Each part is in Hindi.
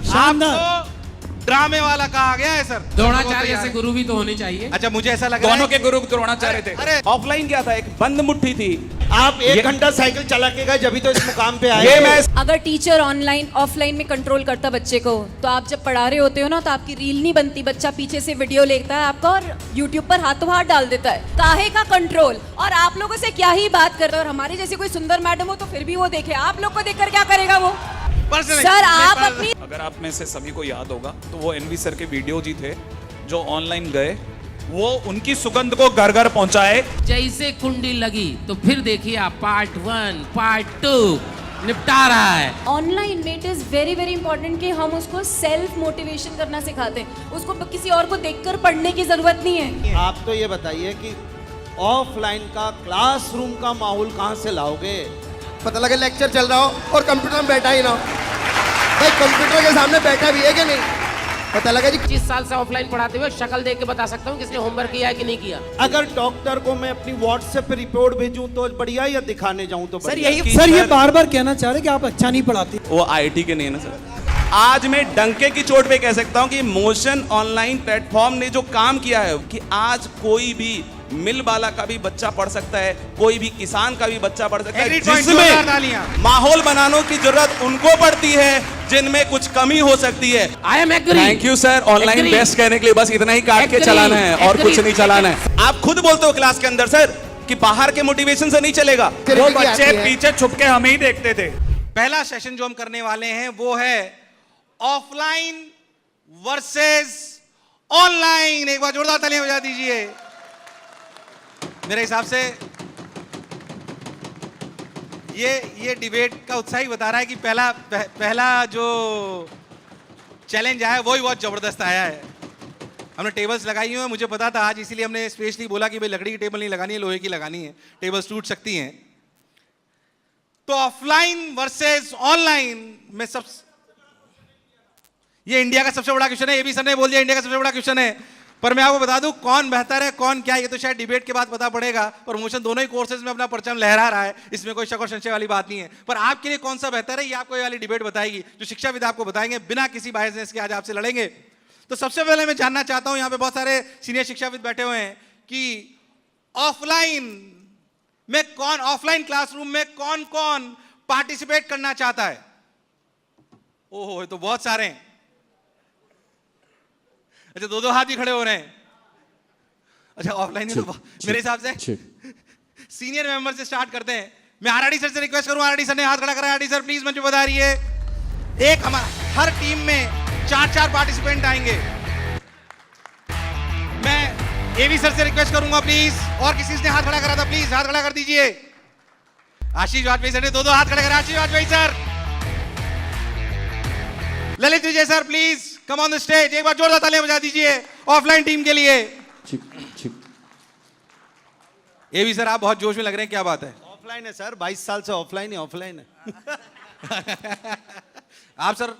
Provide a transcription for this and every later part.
शानदार। आपको ड्रामे वाला कहा गया है सर। द्रोणाचार्य जैसे गुरु भी तो होने चाहिए। अच्छा मुझे ऐसा लग रहा है दोनों के गुरु द्रोणाचार्य थे। अरे ऑफलाइन क्या था, एक बंद मुट्ठी थी। आप 1 घंटा साइकिल चला के गए जब तो इस मुकाम पे आए। ये मैं अगर टीचर ऑनलाइन ऑफलाइन में कंट्रोल करता बच्चे को, तो आप जब पढ़ा रहे होते हो ना, तो आपकी रील नहीं बनती, बच्चा पीछे से वीडियो लेता है आपका और यूट्यूब पर हाथों हाथ डाल देता है। काहे का कंट्रोल। और आप लोगों से क्या ही बात करता है। और हमारे जैसे कोई सुंदर मैडम हो तो फिर भी वो देखे, आप लोग को देखकर क्या करेगा वो। सर आप अपनी, अगर आप में से सभी को याद होगा तो वो एनवी सर के वीडियो जी थे जो ऑनलाइन गए, वो उनकी सुगंध को घर घर पहुंचाए। जैसे कुंडी लगी तो फिर देखिए आप पार्ट 1 पार्ट 2 निपटा रहा है। ऑनलाइन में it is very very important कि हम उसको सेल्फ मोटिवेशन करना सिखाते हैं। उसको किसी और को देखकर पढ़ने की जरूरत नहीं है। आप तो ये बताइए कि ऑफलाइन का क्लासरूम का माहौल कहाँ से लाओगे? पता लगे लेक्चर चल रहा हो और कंप्यूटर में बैठा ही ना हो। भाई कंप्यूटर के सामने बैठा भी है कि नहीं? पता लगा जी 25 साल से ऑफलाइन पढ़ाते हुए शक्ल देख के बता सकता हूँ किसने होमवर्क किया है कि नहीं किया। अगर डॉक्टर को मैं अपनी व्हाट्सएप पे रिपोर्ट भेजूं तो बढ़िया, या दिखाने जाऊं तो बढ़िया? सर ये बार बार कहना चाह रहे कि आप अच्छा नहीं पढ़ाते। वो आईआईटी के नहीं है ना सर। आज मैं डंके की चोट पे कह सकता हूँ कि मोशन ऑनलाइन प्लेटफॉर्म ने जो काम किया है कि आज कोई भी मिल वाला का भी बच्चा पढ़ सकता है, कोई भी किसान का भी बच्चा पढ़ सकता है, जिसमें माहौल बनाने की जरूरत उनको पड़ती है जिनमें कुछ कमी हो सकती है। I am agree. Thank you sir, online best कहने के लिए बस इतना ही काट के चलाना है और कुछ नहीं चलाना है। आप खुद बोलते हो क्लास के अंदर सर कि बाहर के मोटिवेशन से नहीं चलेगा। वो बच्चे पीछे छुप के हमें ही देखते थे। पहला सेशन जो हम करने वाले हैं वो है ऑफलाइन वर्सेस ऑनलाइन। एक बार जोरदार तालियां बजा दीजिए। मेरे हिसाब से ये डिबेट का उत्साह ही बता रहा है कि पहला जो चैलेंज आया वो ही बहुत जबरदस्त आया है। हमने टेबल्स लगाई हुई हैं, मुझे पता था आज, इसीलिए हमने स्पेशली बोला कि भाई लकड़ी की टेबल नहीं लगानी है, लोहे की लगानी है, टेबल्स टूट सकती हैं। तो ऑफलाइन वर्सेस ऑनलाइन में ये इंडिया का सबसे बड़ा क्वेश्चन है। ये भी सर ने बोल दिया इंडिया का सबसे बड़ा क्वेश्चन है। पर मैं आपको बता दूं कौन बेहतर है कौन क्या, ये तो शायद डिबेट के बाद पता पड़ेगा। प्रमोशन दोनों ही कोर्सेज में अपना परचम लहरा रहा है, इसमें कोई शक और संशय वाली बात नहीं है। पर आपके लिए कौन सा बेहतर है ये आपको ये वाली डिबेट बताएगी, जो शिक्षाविद आपको बताएंगे बिना किसी बायसनेस के। आज आपसे लड़ेंगे। तो सबसे पहले मैं जानना चाहता हूं, यहाँ पे बहुत सारे सीनियर शिक्षाविद बैठे हुए हैं, कि ऑफलाइन में कौन, ऑफलाइन क्लासरूम में कौन कौन पार्टिसिपेट करना चाहता है? ओहो, ये तो बहुत सारे हैं। अच्छा, दो हाथ भी खड़े हो रहे हैं। अच्छा, ऑफलाइन तो मेरे हिसाब से सीनियर मेंबर से स्टार्ट करते हैं। मैं आरडी सर से रिक्वेस्ट करूं, आरडी सर ने हाथ खड़ा करा। आरडी सर प्लीज मुझे बता रही है, एक हमारा हर टीम में 4 पार्टिसिपेंट आएंगे। मैं एवी सर से रिक्वेस्ट करूंगा प्लीज, और किसी ने हाथ खड़ा करा था प्लीज हाथ खड़ा कर दीजिए। आशीष वाजपेयी सर ने दो हाथ खड़े करे। Ashish Vajpayee sir. Lalit Vijay sir please come on the stage. एक बार जोरदार तालियां बजा दीजिए ऑफलाइन टीम के लिए। ये भी सर आप बहुत जोश में लग रहे हैं, क्या बात है? ऑफलाइन है सर, 22 साल से ऑफलाइन है। ऑफलाइन है। आप सर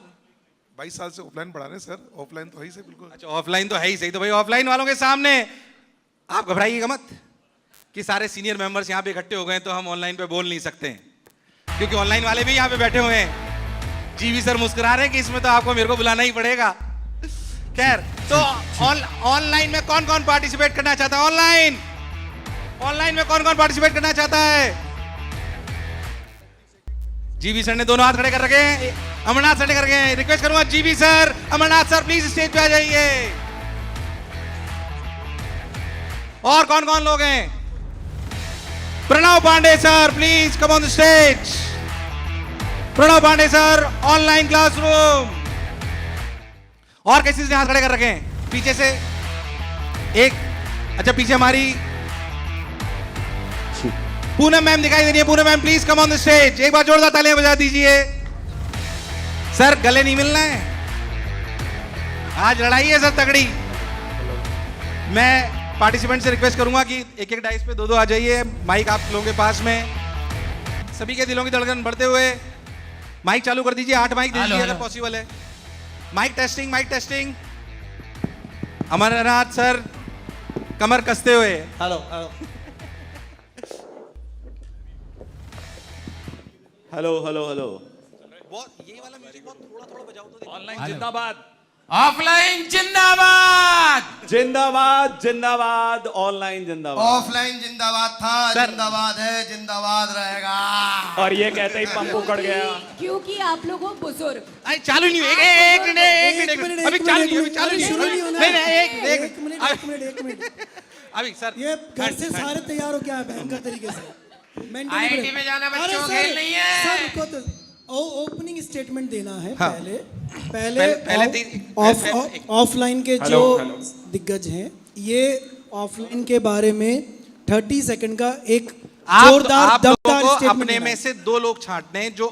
22 साल से ऑफलाइन पढ़ा रहे सर, ऑफलाइन तो है ही सही बिल्कुल। अच्छा, ऑफलाइन तो है ही सही। तो भाई ऑफलाइन वालों के सामने आप घबराइएगा मत कि सारे सीनियर मेंबर्स यहाँ पे इकट्ठे हो गए तो हम ऑनलाइन पे बोल नहीं सकते हैं, क्योंकि ऑनलाइन वाले भी यहाँ पे बैठे हुए हैं। जीवी सर मुस्कुरा रहे हैं कि इसमें तो आपको मेरे को बुलाना ही पड़ेगा। खैर, तो ऑनलाइन में कौन कौन पार्टिसिपेट करना चाहता है? ऑनलाइन में कौन कौन पार्टिसिपेट करना चाहता है? जीवी सर ने दोनों हाथ खड़े कर रखे हैं। अमरनाथ सर ने कर रखे हैं। रिक्वेस्ट करूंगा GV sir, Amarnath sir please stage पे आ जाइए। और कौन कौन लोग हैं? Pranav Pandey sir please come on the stage. Pranav Pandey sir, online classroom. और किसी ने हाथ खड़े कर रखे हैं पीछे से? एक, अच्छा पीछे हमारी पूनम मैम दिखाई दे रही है। Poonam ma'am please come on the stage. एक बार जोरदार तालियां बजा दीजिए। सर गले नहीं मिलना है, आज लड़ाई है सर तगड़ी। मैं पार्टिसिपेंट से रिक्वेस्ट करूंगा कि एक एक डाइस पे दो आ जाइए। माइक आप लोगों के पास में। सभी के दिलों की धड़कन बढ़ते हुए माइक चालू कर दीजिए। 8 माइक दीजिए अगर पॉसिबल है। Mike testing, mike testing. Amarnath sir कमर कसते हुए। Hello hello hello hello. बहुत ये वाला म्यूजिक बहुत थोड़ा थोड़ा बजाओ तो देखो। ऑनलाइन जिंदाबाद, ऑफलाइन जिंदाबाद। जिंदाबाद जिंदाबाद, ऑनलाइन जिंदाबाद। ऑफलाइन जिंदाबाद था, जिंदाबाद है, जिंदाबाद रहेगा। और ये कहते ही पंप उखड़ गया। क्योंकि आप लोग हो बुजुर्ग। अरे चालू नहीं हुई, एक मिनट अभी चालू नहीं हुई, चालू नहीं हुई। नहीं एक मिनट अभी सर ये घर से सारे तैयार हो क्या है भयंकर तरीके से। IIT में जाना बच्चों को खेल नहीं है। सर रुको तो ओपनिंग स्टेटमेंट देना है। हाँ। पहले ऑफलाइन के जो दिग्गज हैं ये ऑफलाइन के बारे में 30 सेकंड का एक जोरदार आप लोगों दमदार को स्टेटमेंट अपने देना में है। से 2 लोग छांटने हैं जो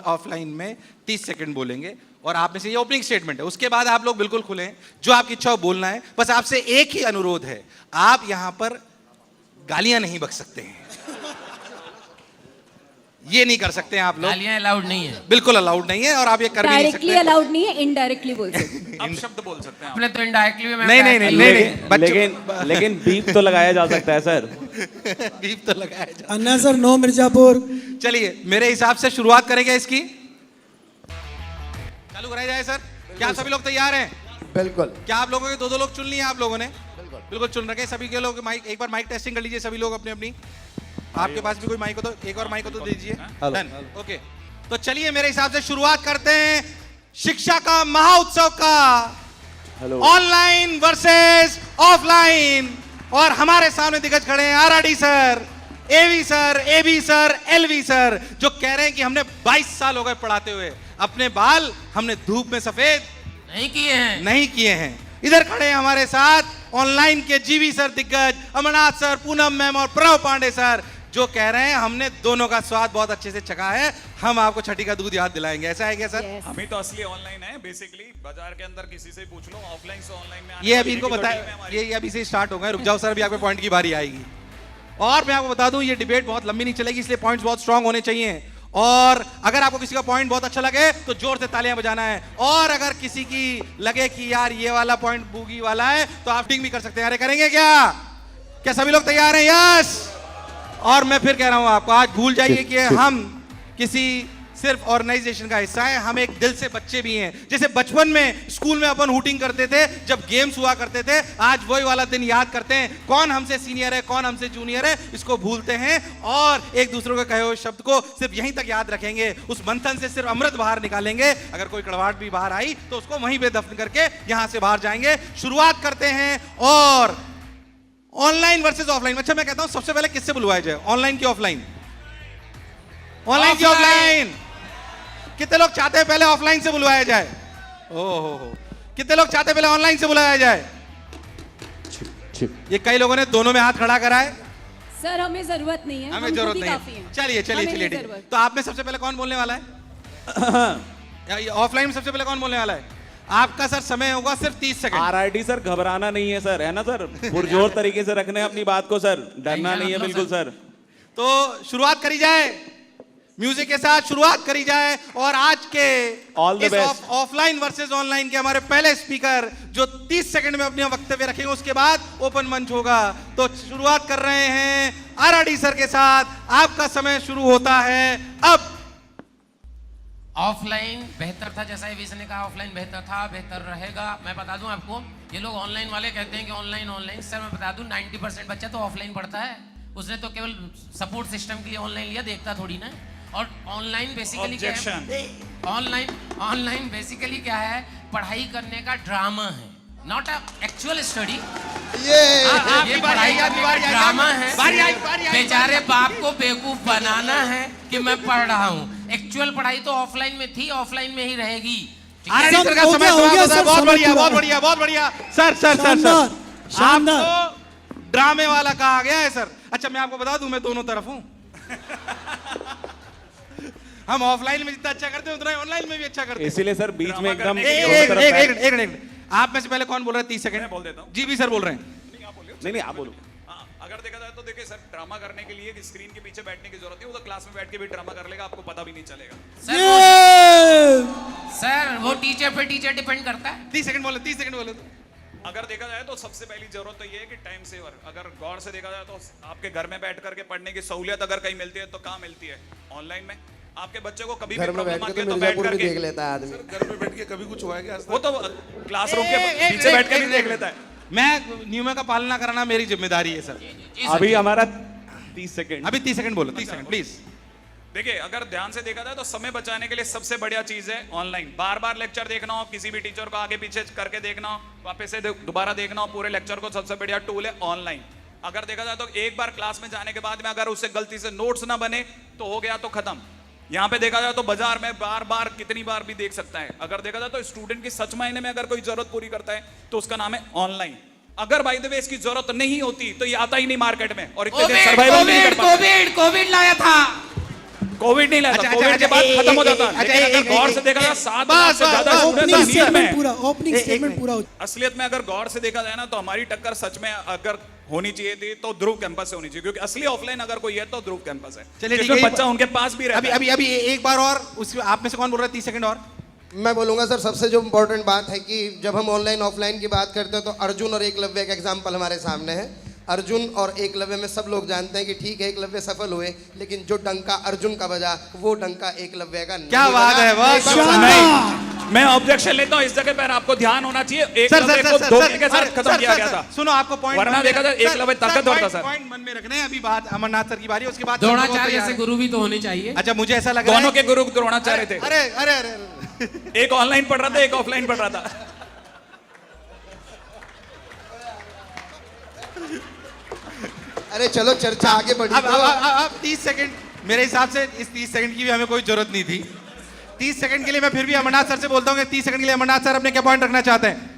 ऑफलाइन में 30 सेकंड बोलेंगे और आप में से ये ओपनिंग स्टेटमेंट है। उसके बाद आप लोग बिल्कुल खुले हैं, जो आपकी इच्छा हो बोलना है। बस आपसे एक ही अनुरोध है, आप यहां पर गालियां नहीं बक सकते हैं, ये नहीं कर सकते हैं आप लोग। गालियां अलाउड नहीं है। बिल्कुल अलाउड नहीं है और आप ये कर भी नहीं डायरेक्टली सकते। अलाउड नहीं है, इनडायरेक्टली बोल सकते हैं। आप शब्द बोल सकते हैं। अपने तो इनडायरेक्टली में लेकिन बीप तो लगाया जा सकता है सर। बीप तो लगाया जा। अन्ना सर नो मिर्जापुर। चलिए मेरे हिसाब से शुरुआत करेंगे इसकी, चालू कराई जाए सर। क्या सभी लोग तैयार हैं? बिल्कुल। क्या आप लोगों के 2-2 लोग चुन लिए आप लोगों ने? बिल्कुल चुन रखे सभी के लोग। माइक एक बार माइक टेस्टिंग कर लीजिए सभी लोग अपनी अपनी। आपके पास भी कोई माइक हो तो एक और माइक हो तो दीजिए। Done, okay. तो चलिए मेरे हिसाब से शुरुआत करते हैं शिक्षा का महाउत्सव का, ऑनलाइन वर्सेस ऑफलाइन। और हमारे सामने दिग्गज खड़े हैं RRD sir, AV sir, AB sir, LV sir, जो कह रहे हैं कि हमने 22 साल हो गए पढ़ाते हुए, अपने बाल हमने धूप में सफेद नहीं किए हैं। इधर खड़े हैं हमारे साथ ऑनलाइन के जीवी सर दिग्गज, अमरनाथ सर, पूनम मैम और प्रणव पांडे सर, जो कह रहे हैं हमने दोनों का स्वाद बहुत अच्छे से चखा है, हम आपको छठी का दूध याद दिलाएंगे। ऐसा है क्या सर? Yes. हमें तो असली ऑनलाइन है बेसिकली, बाजार के अंदर किसी से पूछ लो, ऑफलाइन से ऑनलाइन में ये अभी इनको बताया, ये अभी से स्टार्ट हो गए। रुक जाओ सर, अभी आपके पॉइंट की बारी आएगी। और मैं आपको बता दूं ये डिबेट बहुत लंबी नहीं चलेगी, इसलिए पॉइंट्स बहुत स्ट्रांग होने चाहिए। और अगर आपको किसी का पॉइंट बहुत अच्छा लगे तो जोर से तालियां बजाना है, और अगर किसी की लगे कि यार ये वाला पॉइंट बूगी वाला है तो आप टिंग भी कर सकते हैं। अरे करेंगे क्या? क्या सभी लोग तैयार हैं? यस। और मैं फिर कह रहा हूं आपको, आज भूल जाइए कि हम किसी सिर्फ ऑर्गेनाइजेशन का हिस्सा है, हम एक दिल से बच्चे भी हैं। जैसे बचपन में स्कूल में अपन हूटिंग करते थे जब गेम्स हुआ करते थे, आज वही वाला दिन याद करते हैं। कौन हमसे सीनियर है, कौन हमसे जूनियर है, इसको भूलते हैं और एक दूसरे को कहे हुए शब्द को सिर्फ यहीं तक याद रखेंगे। उस मंथन से सिर्फ अमृत बाहर निकालेंगे। अगर कोई कड़वाहट भी बाहर आई तो उसको वहीं पे दफन करके यहां से बाहर जाएंगे। शुरुआत करते हैं और ऑनलाइन वर्सेस ऑफलाइन। अच्छा मैं कहता हूं सबसे पहले किससे बुलवाया जाए, ऑनलाइन की ऑफलाइन? ऑनलाइन की ऑफलाइन? कितने लोग चाहते हैं पहले ऑफलाइन से बुलवाया जाए? ओहो, कितने लोग चाहते हैं पहले ऑनलाइन से बुलाया जाए? ये कई लोगों ने दोनों में हाथ खड़ा करा है। सर हमें जरूरत नहीं है, हमें हम जरूरत खुद ही नहीं काफी है। हैं। चलिए चलिए हमें चलिए नहीं ठीक। जरूरत। तो आप में सबसे पहले कौन बोलने वाला है? ऑफलाइन में सबसे पहले कौन बोलने वाला है? आपका सर समय होगा सिर्फ 30 सेकंड। आरआरडी सर घबराना नहीं है सर, है ना सर? पुरजोर तरीके से रखने अपनी बात को सर, डरना नहीं है बिल्कुल सर। तो शुरुआत करी जाए, म्यूजिक के साथ शुरुआत करी जाए। और आज के All the best. Offline versus online के हमारे पहले स्पीकर जो 30 सेकंड में अपने वक्तव्य रखेंगे, उसके बाद ओपन मंच होगा। तो शुरुआत कर रहे हैं आरआरडी सर के साथ। आपका समय शुरू होता है अब। ऑफलाइन बेहतर था, जैसा एवी ने कहा ऑफलाइन बेहतर था, बेहतर रहेगा। मैं बता दूं आपको, ये लोग ऑनलाइन वाले कहते हैं कि ऑनलाइन ऑनलाइन। सर मैं बता दूं 90% बच्चा तो ऑफलाइन पढ़ता है, उसने तो केवल सपोर्ट सिस्टम के लिए ऑनलाइन लिया, देखता थोड़ी ना। और ऑनलाइन बेसिकली क्या है? ऑनलाइन बेसिकली क्या है? पढ़ाई करने का ड्रामा है, नॉट अ एक्चुअल स्टडी। ये पढ़ाई का ड्रामा है, बेचारे बाप को बेवकूफ बनाना है कि मैं पढ़ रहा हूँ। एक्चुअल पढ़ाई तो ऑफलाइन में थी, ऑफलाइन में ही रहेगी। आरआरडी सर का समय समाप्त होता है। बहुत बढ़िया बहुत बढ़िया बहुत बढ़िया सर। सर सर सर आपको ड्रामे वाला कहा गया है सर। अच्छा मैं आपको बता दूं, मैं दोनों तरफ हूं। हम ऑफलाइन में जितना अच्छा करते हैं उतना ही ऑनलाइन में भी अच्छा करते हैं। इसीलिए सर बीच में एकदम एक आप में से पहले कौन बोल रहा है? 30 सेकंड बोल देता हूं। जी भी सर बोल रहे हैं। नहीं आप बोलो। अगर देखा जाए तो देखिए सर, ड्रामा करने के लिए स्क्रीन के पीछे बैठने की जरूरत है, वो तो क्लास में बैठ के भी ड्रामा कर लेगा, आपको पता भी नहीं चलेगा। सर वो टीचर पे टीचर डिपेंड करता है। 30 सेकंड बोले, 30 सेकंड बोले। अगर देखा जाए तो सबसे पहली जरूरत तो ये है कि टाइम सेवर। अगर गौर से देखा जाए तो आपके घर में बैठ करके पढ़ने की सहूलियत अगर कहीं मिलती है तो कहाँ मिलती है? ऑनलाइन में। आपके बच्चे को कभी घर भी में बैठ प्रॉब्लम के आती तो है तो बैठ मिर्जापुर भी करके देख लेता है आदमी। घर में बैठ के कभी कुछ हुआ है क्या आज वो तक? तो क्लासरूम के पीछे बैठ के भी देख लेता है। मैं नियमों का पालना कराना मेरी जिम्मेदारी है सर। अभी हमारा 30 सेकंड। अभी 30 सेकंड बोलो, 30 सेकंड प्लीज। देखिए, अगर ध्यान से देखा जाए तो समय बचाने के लिए सबसे बढ़िया चीज है ऑनलाइन। बार बार लेक्चर देखना हो, किसी भी टीचर को आगे पीछे करके देखना हो, वापस से दोबारा देखना हो पूरे लेक्चर को, सबसे बढ़िया टूल है ऑनलाइन। अगर देखा जाए तो एक बार क्लास में जाने के बाद में अगर उससे गलती से नोट्स ना बने तो हो गया, तो खत्म। यहाँ पे देखा जाए तो बाजार में बार बार कितनी बार भी देख सकता है। अगर देखा जाए तो स्टूडेंट की सच मायने में अगर कोई जरूरत पूरी करता है तो उसका नाम है ऑनलाइन। अगर बाय द वे इसकी जरूरत नहीं होती तो ये आता ही नहीं मार्केट में और इतने दिन सर्वाइवल नहीं कर पाता। कोविड लाया था। कोविड नहीं लाया था, कोविड के बाद खत्म हो जाता। लेकिन अगर गौर से देखा जाए 7 लाख से ज्यादा ओपनिंग स्टूडेंट्स नीट में स्टेटमेंट हैं। पूरा, ओपनिंग स्टेटमेंट पूरा। असलियत में अगर गौर से देखा जाए ना तो हमारी टक्कर सच में अगर होनी चाहिए थी तो ध्रुव कैंपस से होनी चाहिए, क्योंकि असली ऑफलाइन अगर कोई है तो ध्रुव कैंपस है। चलिए ठीक क्योंकि है, बच्चा उनके पास भी रहता है। अभी एक बार और उसके आप में से कौन बोल रहा है? 30 सेकंड और। मैं बोलूंगा सर, सबसे जो इम्पोर्टेंट बात है कि जब हम ऑनलाइन ऑफलाइन की बात करते हैं तो अर्जुन और एकलव्य का एग्जाम्पल हमारे सामने है। अर्जुन और एकलव्य में सब लोग जानते हैं कि ठीक है एकलव्य सफल हुए, लेकिन जो डंका अर्जुन का बजा वो डंका एकलव्य का नहीं क्या बात बजा। है, वाह, एक बार शानदार। नहीं, मैं ऑब्जेक्शन लेता हूँ इस जगह पर। आपको ध्यान होना चाहिए, एक सर को धोखे के साथ खत्म किया गया था। सुनो, आपको पॉइंट वरना देखा जाए एकलव्य ताकतवर था सर। पॉइंट मन में रखने हैं। अभी बात अमरनाथ सर की बारी है, उसके बाद द्रोणाचार्य से गुरु भी तो होने चाहिए। अच्छा, मुझे ऐसा लग रहा है दोनों के गुरु द्रोणाचार्य थे। अरे अरे अरे एक ऑनलाइन पढ़ रहा था, एक ऑफलाइन पढ़ रहा था। अरे चलो चर्चा आगे बढ़ी। अब 30 सेकंड मेरे हिसाब से इस 30 सेकंड की भी हमें कोई जरूरत नहीं थी। 30 सेकंड के लिए मैं फिर भी अमरनाथ सर से बोलता हूँ कि 30 सेकंड के लिए अमरनाथ सर अपने क्या पॉइंट रखना चाहते हैं?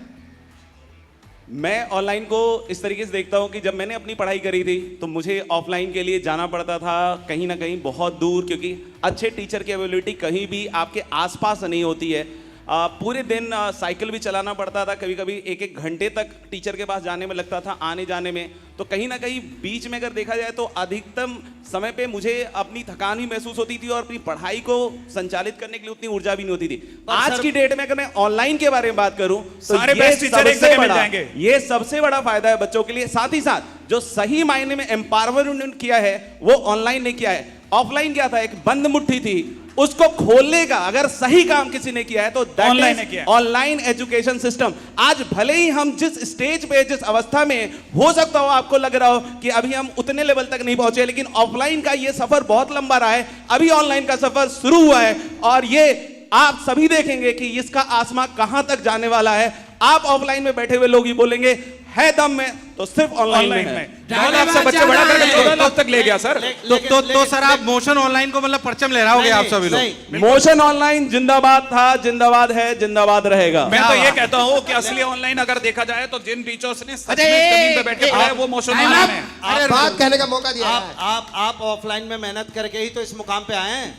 मैं ऑनलाइन को इस तरीके से देखता हूं कि जब मैंने अपनी पढ़ाई करी थी तो मुझे ऑफलाइन के लिए जाना पड़ता था कहीं ना कहीं बहुत दूर, क्योंकि अच्छे टीचर की अवेलेबिलिटी कहीं भी आपके आसपास नहीं होती है। पूरे दिन साइकिल भी चलाना पड़ता था, कभी कभी 1-1 घंटे तक टीचर के पास जाने में लगता था, आने जाने में। तो कहीं ना कहीं बीच में अगर देखा जाए तो अधिकतम समय पे मुझे अपनी थकान भी महसूस होती थी और अपनी पढ़ाई को संचालित करने के लिए उतनी ऊर्जा भी नहीं होती थी। आज की डेट में अगर मैं ऑनलाइन के बारे में बात करूं तो सारे बेस्ट टीचर एक जगह मिल जाएंगे। ये सबसे बड़ा फायदा है बच्चों के लिए। साथ ही साथ जो सही मायने में एम्पावरमेंट किया है वो ऑनलाइन ने किया है। ऑफलाइन क्या था, एक बंद मुट्ठी थी, उसको खोलने का अगर सही काम किसी ने किया है तो ऑनलाइन ने किया है। Online education system. आज भले ही हम जिस स्टेज पे, जिस अवस्था में, हो सकता हो आपको लग रहा हो कि अभी हम उतने लेवल तक नहीं पहुंचे, लेकिन ऑफलाइन का ये सफर बहुत लंबा रहा है। अभी ऑनलाइन का सफर शुरू हुआ है और ये आप सभी देखेंगे कि इसका आसमां कहां तक जाने वाला है। आप ऑफलाइन में बैठे हुए लोग ही बोलेंगे है दम में तो सिर्फ ऑनलाइन में है। 9 लाख से बच्चे बड़ा करके 14 लाख तक ले गया सर। तो सर आप मोशन ऑनलाइन को मतलब परचम लहराओगे आप सभी लोग? मोशन ऑनलाइन जिंदाबाद था, जिंदाबाद है, जिंदाबाद रहेगा। मैं तो ये कहता हूँ कि असली ऑनलाइन अगर देखा जाए तो जिन टीचर्स ने सच में जमीन पे बैठ के पढ़ाया वो मोशन ऑनलाइन है। अरे बात कहने का मौका दिया है। आप ऑफलाइन में मेहनत करके ही तो इस मुकाम पे आए हैं।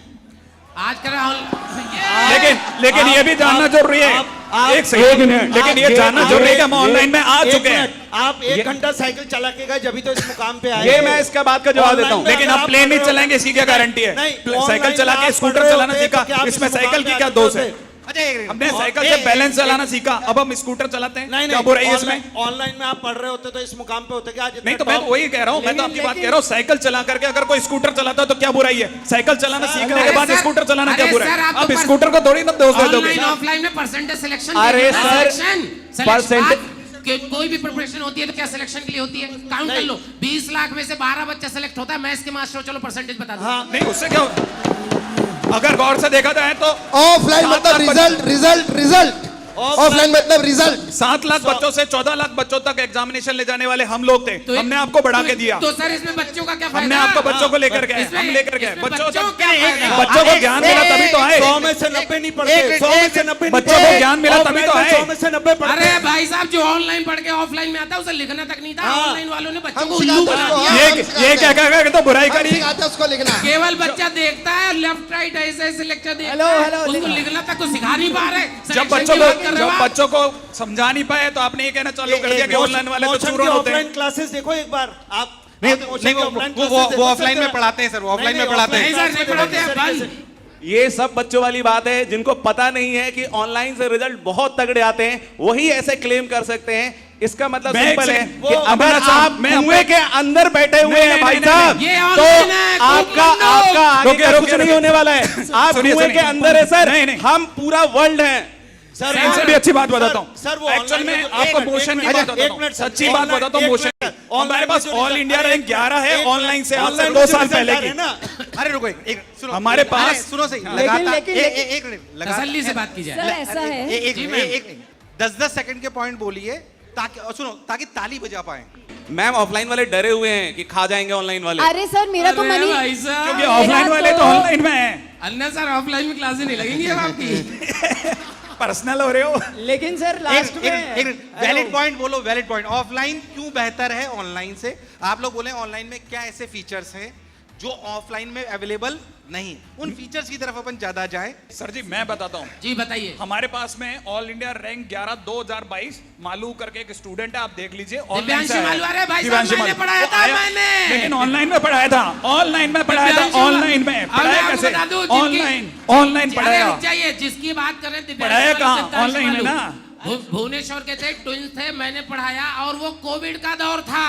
आज लेकिन ये भी जानना जरूरी है। एक सेकंड, लेकिन ये जानना जरूरी है कि हम ऑनलाइन में आ चुके हैं। आप 1 घंटा साइकिल चला के गए जब तो इस मुकाम पे आए। ये मैं इसका बात का जवाब देता हूँ। लेकिन आप प्लेन नहीं चलाएंगे इसकी क्या गारंटी है? साइकिल चला के स्कूटर चलाना सीखा, इसमें साइकिल की क्या दोष है? हमने साइकिल से बैलेंस चलाना सीखा, अब हम स्कूटर चलाते हैं, क्या बुराई है इसमें? ऑनलाइन में आप पढ़ रहे होते तो इस मुकाम पे होते क्या? नहीं तो मैं तो वही कह रहा हूँ, मैं तो आपकी बात कह रहा हूँ। साइकिल चला करके अगर कोई स्कूटर चलाता है तो क्या बुराई है? साइकिल चलाना सीखने के बाद स्कूटर चलाना क्या बुराई है? आप स्कूटर को थोड़ी ना दोष दे दोगे। ऑनलाइन ऑफलाइन में परसेंटेज सिलेक्शन। अरे सर, परसेंटेज कोई भी प्रिपरेशन होती है तो क्या सिलेक्शन के लिए होती है? काउंट कर लो, 20 लाख में से 12 बच्चा सिलेक्ट होता है। मैथ्स के मास्टर, चलो परसेंटेज बता दो। नहीं उससे क्या, अगर गौर से देखा जाए तो ऑफलाइन मतलब रिजल्ट रिजल्ट रिजल्ट। ऑफलाइन मतलब रिजल्ट। 7 लाख बच्चों से 14 लाख बच्चों तक एग्जामिनेशन ले जाने वाले हम लोग थे। हमने आपको बढ़ा के दिया। तो सर इसमें बच्चों का क्या फायदा? हमने आपको बच्चों को लेकर गए, हम लेकर गए बच्चों को क्या फायदा? बच्चों को ज्ञान मिला तभी तो आए। 100 में से 90 नहीं पढ़ते, 100 में से 90 बच्चों को ज्ञान मिला तभी तो आए। 100 में से 90 पढ़ते। अरे भाई साहब, जो ऑनलाइन पढ़ के ऑफलाइन में आता है उसे लिखना तक नहीं था। ऑनलाइन वालों ने बच्चों हम को उल्लू सिखाते बना उसको, दिया। ये क्या कह के तो बुराई हम करी। सिखाते उसको लिखना। केवल बच्चा देखता है, लेफ्ट राइट ऐसे ऐसे लेक्चर देखता है, उसको लिखना तक तो सिखा नहीं पा रहे। जब बच्चों को समझा नहीं पाए तो आपने ये कहना चालू कर दिया कि ऑनलाइन वाले तो चूरन होते हैं। ऑफलाइन क्लासेस देखो एक बार आप। नहीं वो ऑफलाइन में पढ़ाते हैं सर, वो ऑफलाइन में पढ़ाते नहीं हैं। सर, नहीं पढ़ाते हैं बंद। ये सब बच्चों वाली बात है। जिनको पता नहीं है कि ऑनलाइन से रिजल्ट बहुत तगड़े आते हैं वही ऐसे क्लेम कर सकते हैं इसका मतलब मैं सिंपल है वो कि अगर आप कुएं के अंदर बैठे हुए हैं भाई साहब, ये तो ऑनलाइन है, आपका कुछ आगे का रुकिए, कुछ रुकिए, नहीं होने वाला है। आप सुनिए, कुएं के सुनिए। अंदर है सर, नहीं, नहीं। हम पूरा वर्ल्ड हैं। सर इनसे भी अच्छी बात बताता हूँ। सर वो एक्चुअल online में तो- आपको एक मिनट, मोशन एक की मिनट, बात बताता एक हूँ, मिनट, सर, सच्ची बात online- बताता हूँ एक मोशन मिनट, की। हमारे online पास में जो ऑल result- इंडिया अरे, रैंक 11 है एक ऑनलाइन से, आज से online 2 में जो साल result पहले आ की। रहे हैं ना, अरे रुको एक सुनो हमारे पास- अरे, सुनो सही लेकिन- लगातार लेकिन- एक मिनट तसल्ली से बात की सर जाए। ऐसा है एक जी, 10-10 सेकंड के पॉइंट बोलिए ताकि सुनो ताकि ताली बजा पाए। मैम ऑफलाइन वाले डरे हुए हैं कि खा जाएंगे ऑनलाइन वाले। अरे सर मेरा तो अरे मनी भाई साहब, क्योंकि मेरा ऑफलाइन वाले तो तो- ऑनलाइन में है। अन्ना सर ऑफलाइन में क्लासेस नहीं लगेंगी अब आपकी। पर्सनल हो रहे हो। लेकिन सर लास्ट में वैलिड पॉइंट बोलो, वैलिड पॉइंट। ऑफलाइन क्यों बेहतर है ऑनलाइन से? आप लोग बोले ऑनलाइन में क्या ऐसे फीचर्स हैं जो ऑफलाइन में अवेलेबल नहीं, उन फीचर्स की तरफ अपन ज्यादा जाएं। सर जी मैं बताता हूँ, जी बताइए। हमारे पास में ऑल इंडिया रैंक 11 2022 मालू करके एक स्टूडेंट है, आप देख लीजिए। online दिव्यांशु से आया है। मालू, अरे भाई साहब, दिव्यांशु मैंने मालू। पढ़ाया वो था, आया, मैंने। लेकिन ऑनलाइन में पढ़ाया था, ऑनलाइन में पढ़ाया था, दिव्यांशु ऑनलाइन में अब पढ़ाया मैं आपको कैसे? बता दूं, जिनकी- ऑनलाइन ऑनलाइन अरे पढ़ाया। रुक जाइए, जिसकी बात करें दिव्यांशु पढ़ाया मालू, कहाँ? दिव्यांशु ऑनलाइन है मालू। ना। भुवनेश्वर के थे, ट्विंस थे, मैंने पढ़ाया और वो कोविड का दौर था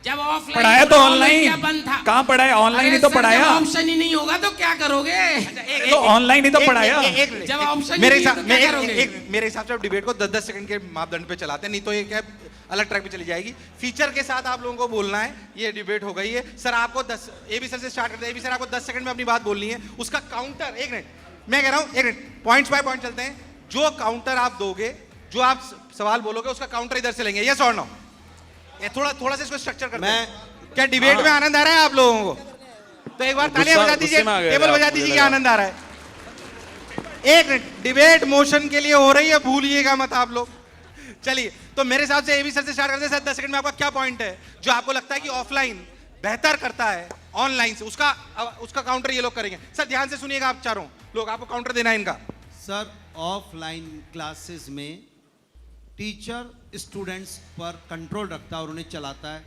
जब ऑफलाइन पढ़ाया तो ऑनलाइन, बंद था। कहाँ पढ़ाया? ऑनलाइन अरे ही तो सर, पढ़ाया। जब ऑप्शन ही नहीं होगा तो क्या करोगे? तो ऑनलाइन ही तो पढ़ाया। जब ऑप्शन मेरे ही नहीं हिसाब तो क्या करोगे? मेरे हिसाब से आप डिबेट को 10-10 सेकंड के मापदंड पे चलाते हैं, नहीं तो ये क्या अलग ट्रैक पे चली जाएगी। फीचर के साथ आप लोगों को बोलना है, ये डिबेट हो गई है। सर आपको 10 एबी सर से स्टार्ट करते हैं। एबी सर आपको 10 सेकंड में अपनी बात बोलनी है, उसका काउंटर, एक मिनट मैं कह रहा हूँ, एक मिनट पॉइंट्स बाय पॉइंट चलते हैं। जो काउंटर आप दोगे, जो आप सवाल बोलोगे, उसका काउंटर इधर से लेंगे। यस और नो? थोड़ा सा इसको स्ट्रक्चर करते हैं। क्या डिबेट में आनंद आ रहा है आप लोगों को? तो एक बार तालियां बजा दीजिए, गुस्से में आ गए टेबल आप, बजा मुझे दीजिए कि लगा। आनंद आ रहा है। एक मिनट, डिबेट मोशन के लिए हो रही है, भूलिएगा मत आप लोग। चलिए, तो मेरे हिसाब से एबी सर से स्टार्ट करते हैं। सर 10 सेकंड में आपका क्या पॉइंट है जो आपको लगता है कि ऑफलाइन बेहतर करता है ऑनलाइन से? उसका काउंटर ये लोग करेंगे। सर ध्यान से सुनिएगा आप चारों लोग, आपको काउंटर देना है इनका। सर ऑफलाइन क्लासेस में टीचर स्टूडेंट्स पर कंट्रोल रखता है और उन्हें चलाता है,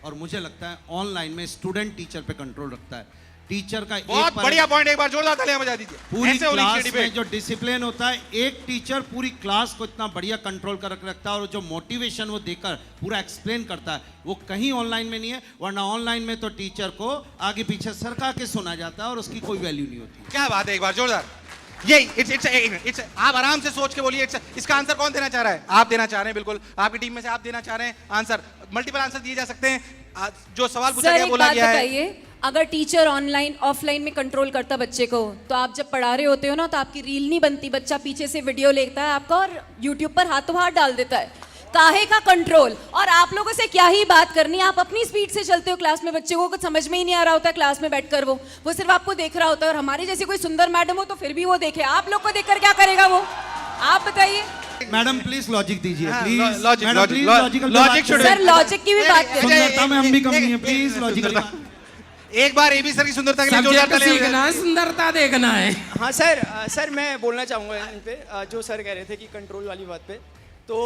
और मुझे लगता है ऑनलाइन में स्टूडेंट टीचर पे कंट्रोल रखता है। टीचर का बहुत बढ़िया पॉइंट, एक बार जोरदार तालियां बजा दीजिए। पूरी ऐसे होनी चाहिए क्लास में डिबेट। जो डिसिप्लिन होता है, एक टीचर पूरी क्लास को इतना बढ़िया कंट्रोल कर रखता है, और जो मोटिवेशन वो देकर पूरा एक्सप्लेन करता है, वो कहीं ऑनलाइन में नहीं है। वरना ऑनलाइन में तो टीचर को आगे पीछे सरका के सुना जाता है और उसकी कोई वैल्यू नहीं होती। क्या बात है, एक बार जोरदार। ये इट्स आप आराम से सोच के बोलिए। इसका आंसर कौन देना चाह रहा है? आप देना चाह रहे हैं, बिल्कुल आपकी टीम में से आप देना चाह रहे हैं आंसर। मल्टीपल आंसर दिए जा सकते हैं। जो सवाल पूछा सर गया एक बोला बात गया है। बताइए, अगर टीचर ऑनलाइन ऑफलाइन में कंट्रोल करता बच्चे को, तो आप जब पढ़ा रहे होते हो ना, तो आपकी रील नहीं बनती, बच्चा पीछे से वीडियो लेता है आपका और यूट्यूब पर हाथों हाथ डाल देता है। काहे का कंट्रोल? और आप लोगों से क्या ही बात करनी है, आप अपनी स्पीड से चलते हो क्लास में, बच्चे को कुछ समझ में ही नहीं आ रहा होता है क्लास में बैठकर, वो सिर्फ आपको देख रहा होता है। और हमारी जैसी कोई सुंदर मैडम हो तो फिर भी वो देखे, आप लोग को देखकर क्या करेगा वो? आप बताइए। मैडम प्लीज लॉजिक दीजिए, हाँ, please logic, madam logic, please logic, logical logic should sir logic की भी बात करें। सुंदरता में हम भी कम नहीं है, प्लीज लॉजिकल। एक बार एबी सर की सुंदरता के लिए जोरदार सब्जेक्ट तालियां सीखना है, सुंदरता देखना है। हाँ सर मैं बोलना चाहूँगा इन पे जो सर कह रहे थे कि कंट्रोल वाली बात पे। तो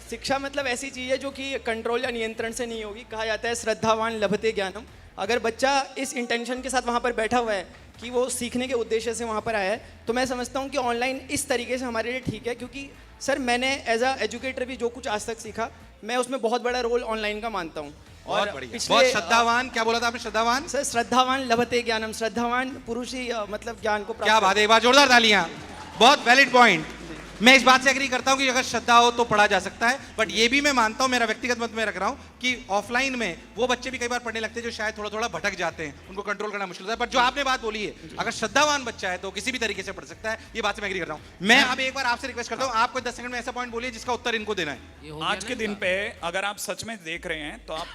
शिक्षा मतलब ऐसी चीज़ है जो कि कंट्रोल या नियंत्रण से नहीं होगी। कहा जाता है श्रद्धावान लभते ज्ञानम। अगर बच्चा इस इंटेंशन के साथ वहाँ पर बैठा हुआ है कि वो सीखने के उद्देश्य से वहाँ पर आया है, तो मैं समझता हूँ कि ऑनलाइन इस तरीके से हमारे लिए ठीक है। क्योंकि सर मैंने एज अ एजुकेटर भी जो कुछ आज तक सीखा, मैं उसमें बहुत बड़ा रोल ऑनलाइन का मानता हूँ। बहुत बढ़िया, बहुत श्रद्धावान। क्या बोला था आपने? श्रद्धावान। सर श्रद्धावान लभते ज्ञानम, श्रद्धावान पुरुष ही मतलब ज्ञान को प्राप्त क्या बात है, एक बार जोरदार तालियां। बहुत वैलिड पॉइंट। मैं इस बात से एग्री करता हूं कि अगर श्रद्धा हो तो पढ़ा जा सकता है, बट ये भी मैं मानता हूं, मेरा व्यक्तिगत मत में रख रहा हूं कि ऑफलाइन में वो बच्चे भी कई बार पढ़ने लगते हैं जो शायद थोड़ा थोड़ा भटक जाते हैं, उनको कंट्रोल करना मुश्किल होता है। पर जो आपने बात बोली है, अगर श्रद्धावान बच्चा है तो किसी भी तरीके से पढ़ सकता है, ये बात से मैं एग्री करता हूं। मैं अब एक बार आपसे रिक्वेस्ट करता हूं, आपको 10 सेकंड में ऐसा पॉइंट बोलिए जिसका उत्तर इनको देना है। आज के दिन पे अगर आप सच में देख रहे हैं तो आप,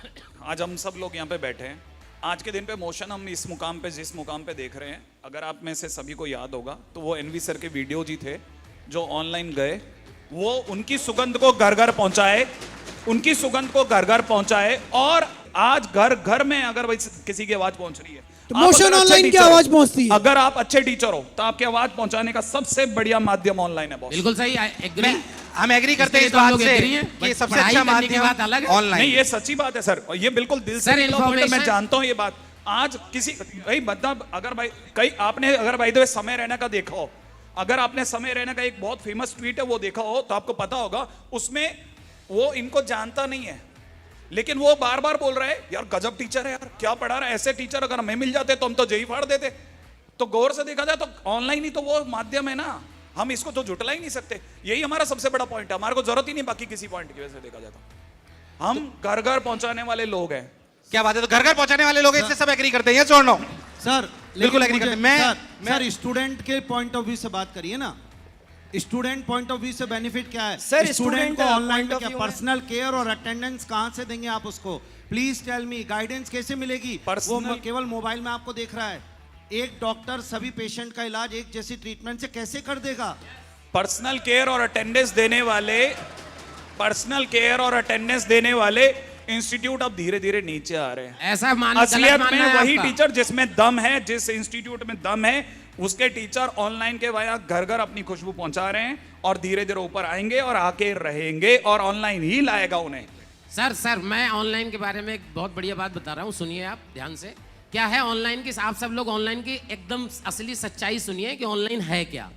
आज हम सब लोग यहाँ पे बैठे हैं, आज के दिन पे मोशन हम इस मुकाम पे, जिस मुकाम पे देख रहे हैं, अगर आप में से सभी को याद होगा तो वो एनवी सर के वीडियो जी थे जो ऑनलाइन गए, वो उनकी सुगंध को घर घर पहुंचाए, उनकी सुगंध को घर घर पहुंचाए, और आज घर घर में अगर किसी की आवाज पहुंच रही है तो मोशन ऑनलाइन की आवाज पहुंचती है। अगर आप अच्छे टीचर हो तो आपकी आवाज पहुंचाने का सबसे बढ़िया माध्यम ऑनलाइन है बॉस। बिल्कुल सही, एग्री। हम एग्री करते हैं इस इसके लिए तो हम बात लोग से agree हैं, कि but सबसे पढ़ाई अच्छा करने की माध्यम बात अलग है। ऑनलाइन। नहीं, ये सच्ची बात है सर, और ये बिल्कुल दिल से सर, निकला हुआ है, तो मैं information- जानता हूँ ये बात। आज किसी भाई मतलब अगर भाई कई आपने अगर भाई तो समय रहने का देखा हो, अगर आपने समय रहने का एक बहुत फेमस ट्वीट है वो देखा हो तो आपको पता होगा, उसमें वो इनको जानता नहीं है, लेकिन वो बार बार बोल रहा है यार गजब टीचर है यार, क्या पढ़ा रहा है, ऐसे टीचर अगर हमें मिल जाते तो हम तो जेई फाड़ देते। तो गौर से देखा जाए तो ऑनलाइन ही तो वो माध्यम है ना, हम इसको तो जुटला ही नहीं सकते। यही हमारा सबसे बड़ा पॉइंट है, हमारे को जरूरत ही नहीं बाकी किसी पॉइंट की वजह से देखा जाए तो। हम घर घर पहुंचाने वाले लोग हैं। क्या बात है, तो घर घर पहुंचाने वाले लोग इससे सब एग्री करते हैं, yes or no? सर बिल्कुल agree करते हैं। सर स्टूडेंट के पॉइंट ऑफ व्यू से बात करिए ना, स्टूडेंट पॉइंट ऑफ व्यू से बेनिफिट क्या है? सर, स्टूडेंट को student ऑनलाइन point में of क्या view में- पर्सनल केयर और अटेंडेंस कहां से देंगे आप उसको? प्लीज टेल मी, गाइडेंस कैसे मिलेगी? वो केवल मोबाइल में आपको देख रहा है। एक डॉक्टर सभी पेशेंट का इलाज एक जैसी ट्रीटमेंट से कैसे कर देगा? पर्सनल केयर और अटेंडेंस देने वाले, पर्सनल केयर और अटेंडेंस देने वाले इंस्टीट्यूट अब धीरे धीरे नीचे आ रहे हैं। ऐसा असलियत में वही टीचर जिसमें दम है, जिस इंस्टीट्यूट में दम है, उसके टीचर ऑनलाइन के वाया घर घर अपनी खुशबू पहुंचा रहे हैं और धीरे धीरे ऊपर आएंगे और आके रहेंगे और ऑनलाइन ही लाएगा उन्हें। सर मैं ऑनलाइन के बारे में एक बहुत बढ़िया बात बता रहा हूँ, सुनिए आप ध्यान से। क्या है ऑनलाइन की, आप सब लोग ऑनलाइन की एकदम असली सच्चाई सुनिए कि ऑनलाइन है क्या।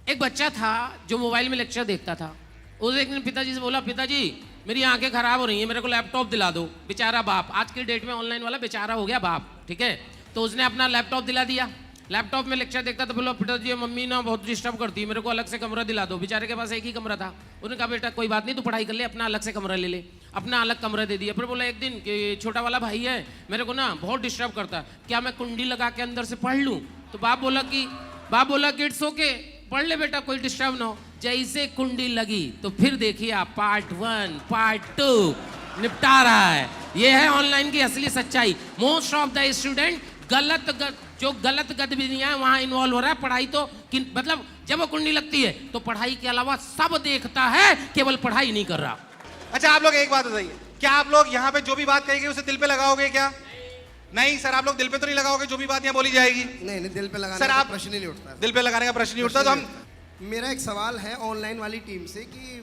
एक बच्चा था जो मोबाइल में लेक्चर देखता था। उस एक दिन पिताजी से बोला, पिताजी मेरी आंखें खराब हो रही हैं, मेरे को लैपटॉप दिला दो। बेचारा बाप, आज की डेट में ऑनलाइन वाला बेचारा हो गया बाप, ठीक है। तो उसने अपना लैपटॉप दिला दिया। लैपटॉप में लेक्चर देखता तो बोला, पिताजी मम्मी ना बहुत डिस्टर्ब करती है, मेरे को अलग से कमरा दिला दो। बेचारे के पास एक ही कमरा था। उन्होंने कहा बेटा कोई बात नहीं, तू पढ़ाई कर ले, अपना अलग से कमरा ले ले। अपना अलग कमरा दे दिया। फिर बोला एक दिन कि छोटा वाला भाई है, मेरे को ना बहुत डिस्टर्ब करता है, क्या मैं कुंडी लगा के अंदर से पढ़ लूँ? तो बाप बोला कि इट्स ओके, पढ़ ले बेटा, कोई डिस्टर्ब ना हो। जैसे कुंडी लगी तो फिर देखिए आप पार्ट 1 पार्ट 2 निपटा रहा है। ये है ऑनलाइन की असली सच्चाई। मोस्ट ऑफ द स्टूडेंट जो गलत गतिविधियां हैं वहां इन्वॉल्व हो रहा है। पढ़ाई तो मतलब जब वो कुंडी लगती है तो पढ़ाई के अलावा सब देखता है, केवल पढ़ाई नहीं कर रहा। अच्छा आप लोग एक बात बताइए, क्या आप लोग यहाँ पे जो भी बात कहेंगे उसे दिल पे लगाओगे क्या? नहीं सर, आप लोग दिल पे तो नहीं लगाओगे जो भी बात यहाँ बोली जाएगी? नहीं दिल पे लगाने सर का आप प्रश्न ही नहीं उठता। दिल पे लगाने का प्रश्न नहीं उठता। तो हम मेरा एक सवाल है ऑनलाइन वाली टीम से कि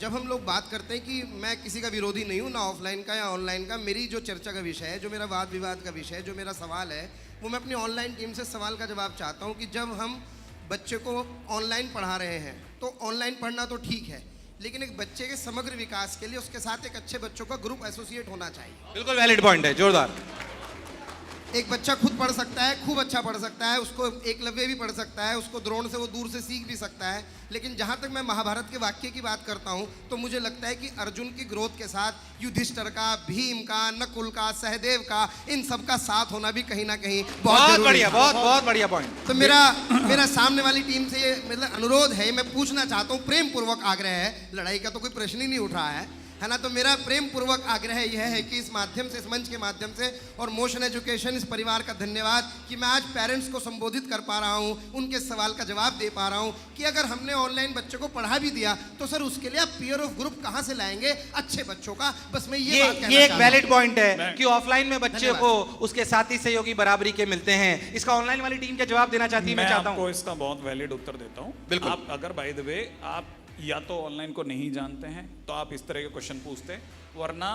जब हम लोग बात करते हैं कि मैं किसी का विरोधी नहीं हूँ, ना ऑफलाइन का या ऑनलाइन का, मेरी जो चर्चा का विषय है, जो मेरा वाद विवाद का विषय है, जो मेरा सवाल है, वो मैं अपनी ऑनलाइन टीम से सवाल का जवाब चाहता हूँ कि जब हम बच्चे को ऑनलाइन पढ़ा रहे हैं तो ऑनलाइन पढ़ना तो ठीक है, लेकिन एक बच्चे के समग्र विकास के लिए उसके साथ एक अच्छे बच्चों का ग्रुप एसोसिएट होना चाहिए। बिल्कुल वैलिड पॉइंट है, जोरदार। एक बच्चा खुद पढ़ सकता है, खूब अच्छा पढ़ सकता है, उसको एकलव्य भी पढ़ सकता है, उसको द्रोण से वो दूर से सीख भी सकता है। लेकिन जहाँ तक मैं महाभारत के वाक्य की बात करता हूँ तो मुझे लगता है कि अर्जुन की ग्रोथ के साथ युधिष्ठिर का, भीम का, नकुल का, सहदेव का, इन सब का साथ होना भी कहीं ना कहीं बहुत बढ़िया, बहुत बढ़िया पॉइंट। तो मेरा सामने वाली टीम से ये मतलब अनुरोध है, मैं पूछना चाहता हूँ, प्रेम पूर्वक आग्रह है, लड़ाई का तो कोई प्रश्न ही नहीं उठ रहा है ना। तो मेरा प्रेम पूर्वक आग्रह यह है कि इस माध्यम से, इस मंच के माध्यम से, और मोशन एजुकेशन इस परिवार का धन्यवाद कि मैं आज पेरेंट्स को संबोधित कर पा रहा हूँ, उनके सवाल का जवाब दे पा रहा हूँ कि अगर हमने ऑनलाइन बच्चों को पढ़ा भी दिया तो सर उसके लिए आप पीयर ऑफ ग्रुप कहाँ से लाएंगे अच्छे बच्चों का? बस मैं ये बात कहना ये एक चाहता हूं। वैलिड पॉइंट है कि ऑफलाइन में बच्चे को उसके साथी सहयोगी बराबरी के मिलते हैं। इसका ऑनलाइन वाली टीम क्या जवाब देना चाहती है? मैं चाहता हूँ इसका बहुत वैलिड उत्तर देता हूँ। बिल्कुल। आप अगर बाय द वे आप या तो ऑनलाइन को नहीं जानते हैं तो आप इस तरह के क्वेश्चन पूछते हैं, वरना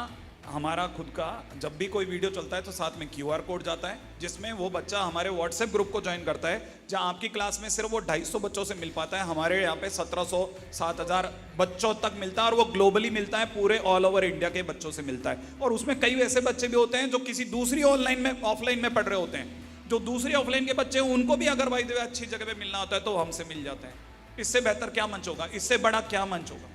हमारा खुद का जब भी कोई वीडियो चलता है तो साथ में QR कोड जाता है जिसमें वो बच्चा हमारे व्हाट्सएप ग्रुप को ज्वाइन करता है। जहां आपकी क्लास में सिर्फ वो 250 बच्चों से मिल पाता है, हमारे यहाँ पे 1700 7000 बच्चों तक मिलता है और वो ग्लोबली मिलता है, पूरे ऑल ओवर इंडिया के बच्चों से मिलता है। और उसमें कई ऐसे बच्चे भी होते हैं जो किसी दूसरी ऑफलाइन में पढ़ रहे होते हैं, जो दूसरी ऑफलाइन के बच्चे हैं उनको भी अगर भाई अच्छी जगह पे मिलना होता है तो हमसे मिल जाते हैं। इससे बेहतर क्या मंच होगा, इससे बड़ा क्या मंच होगा?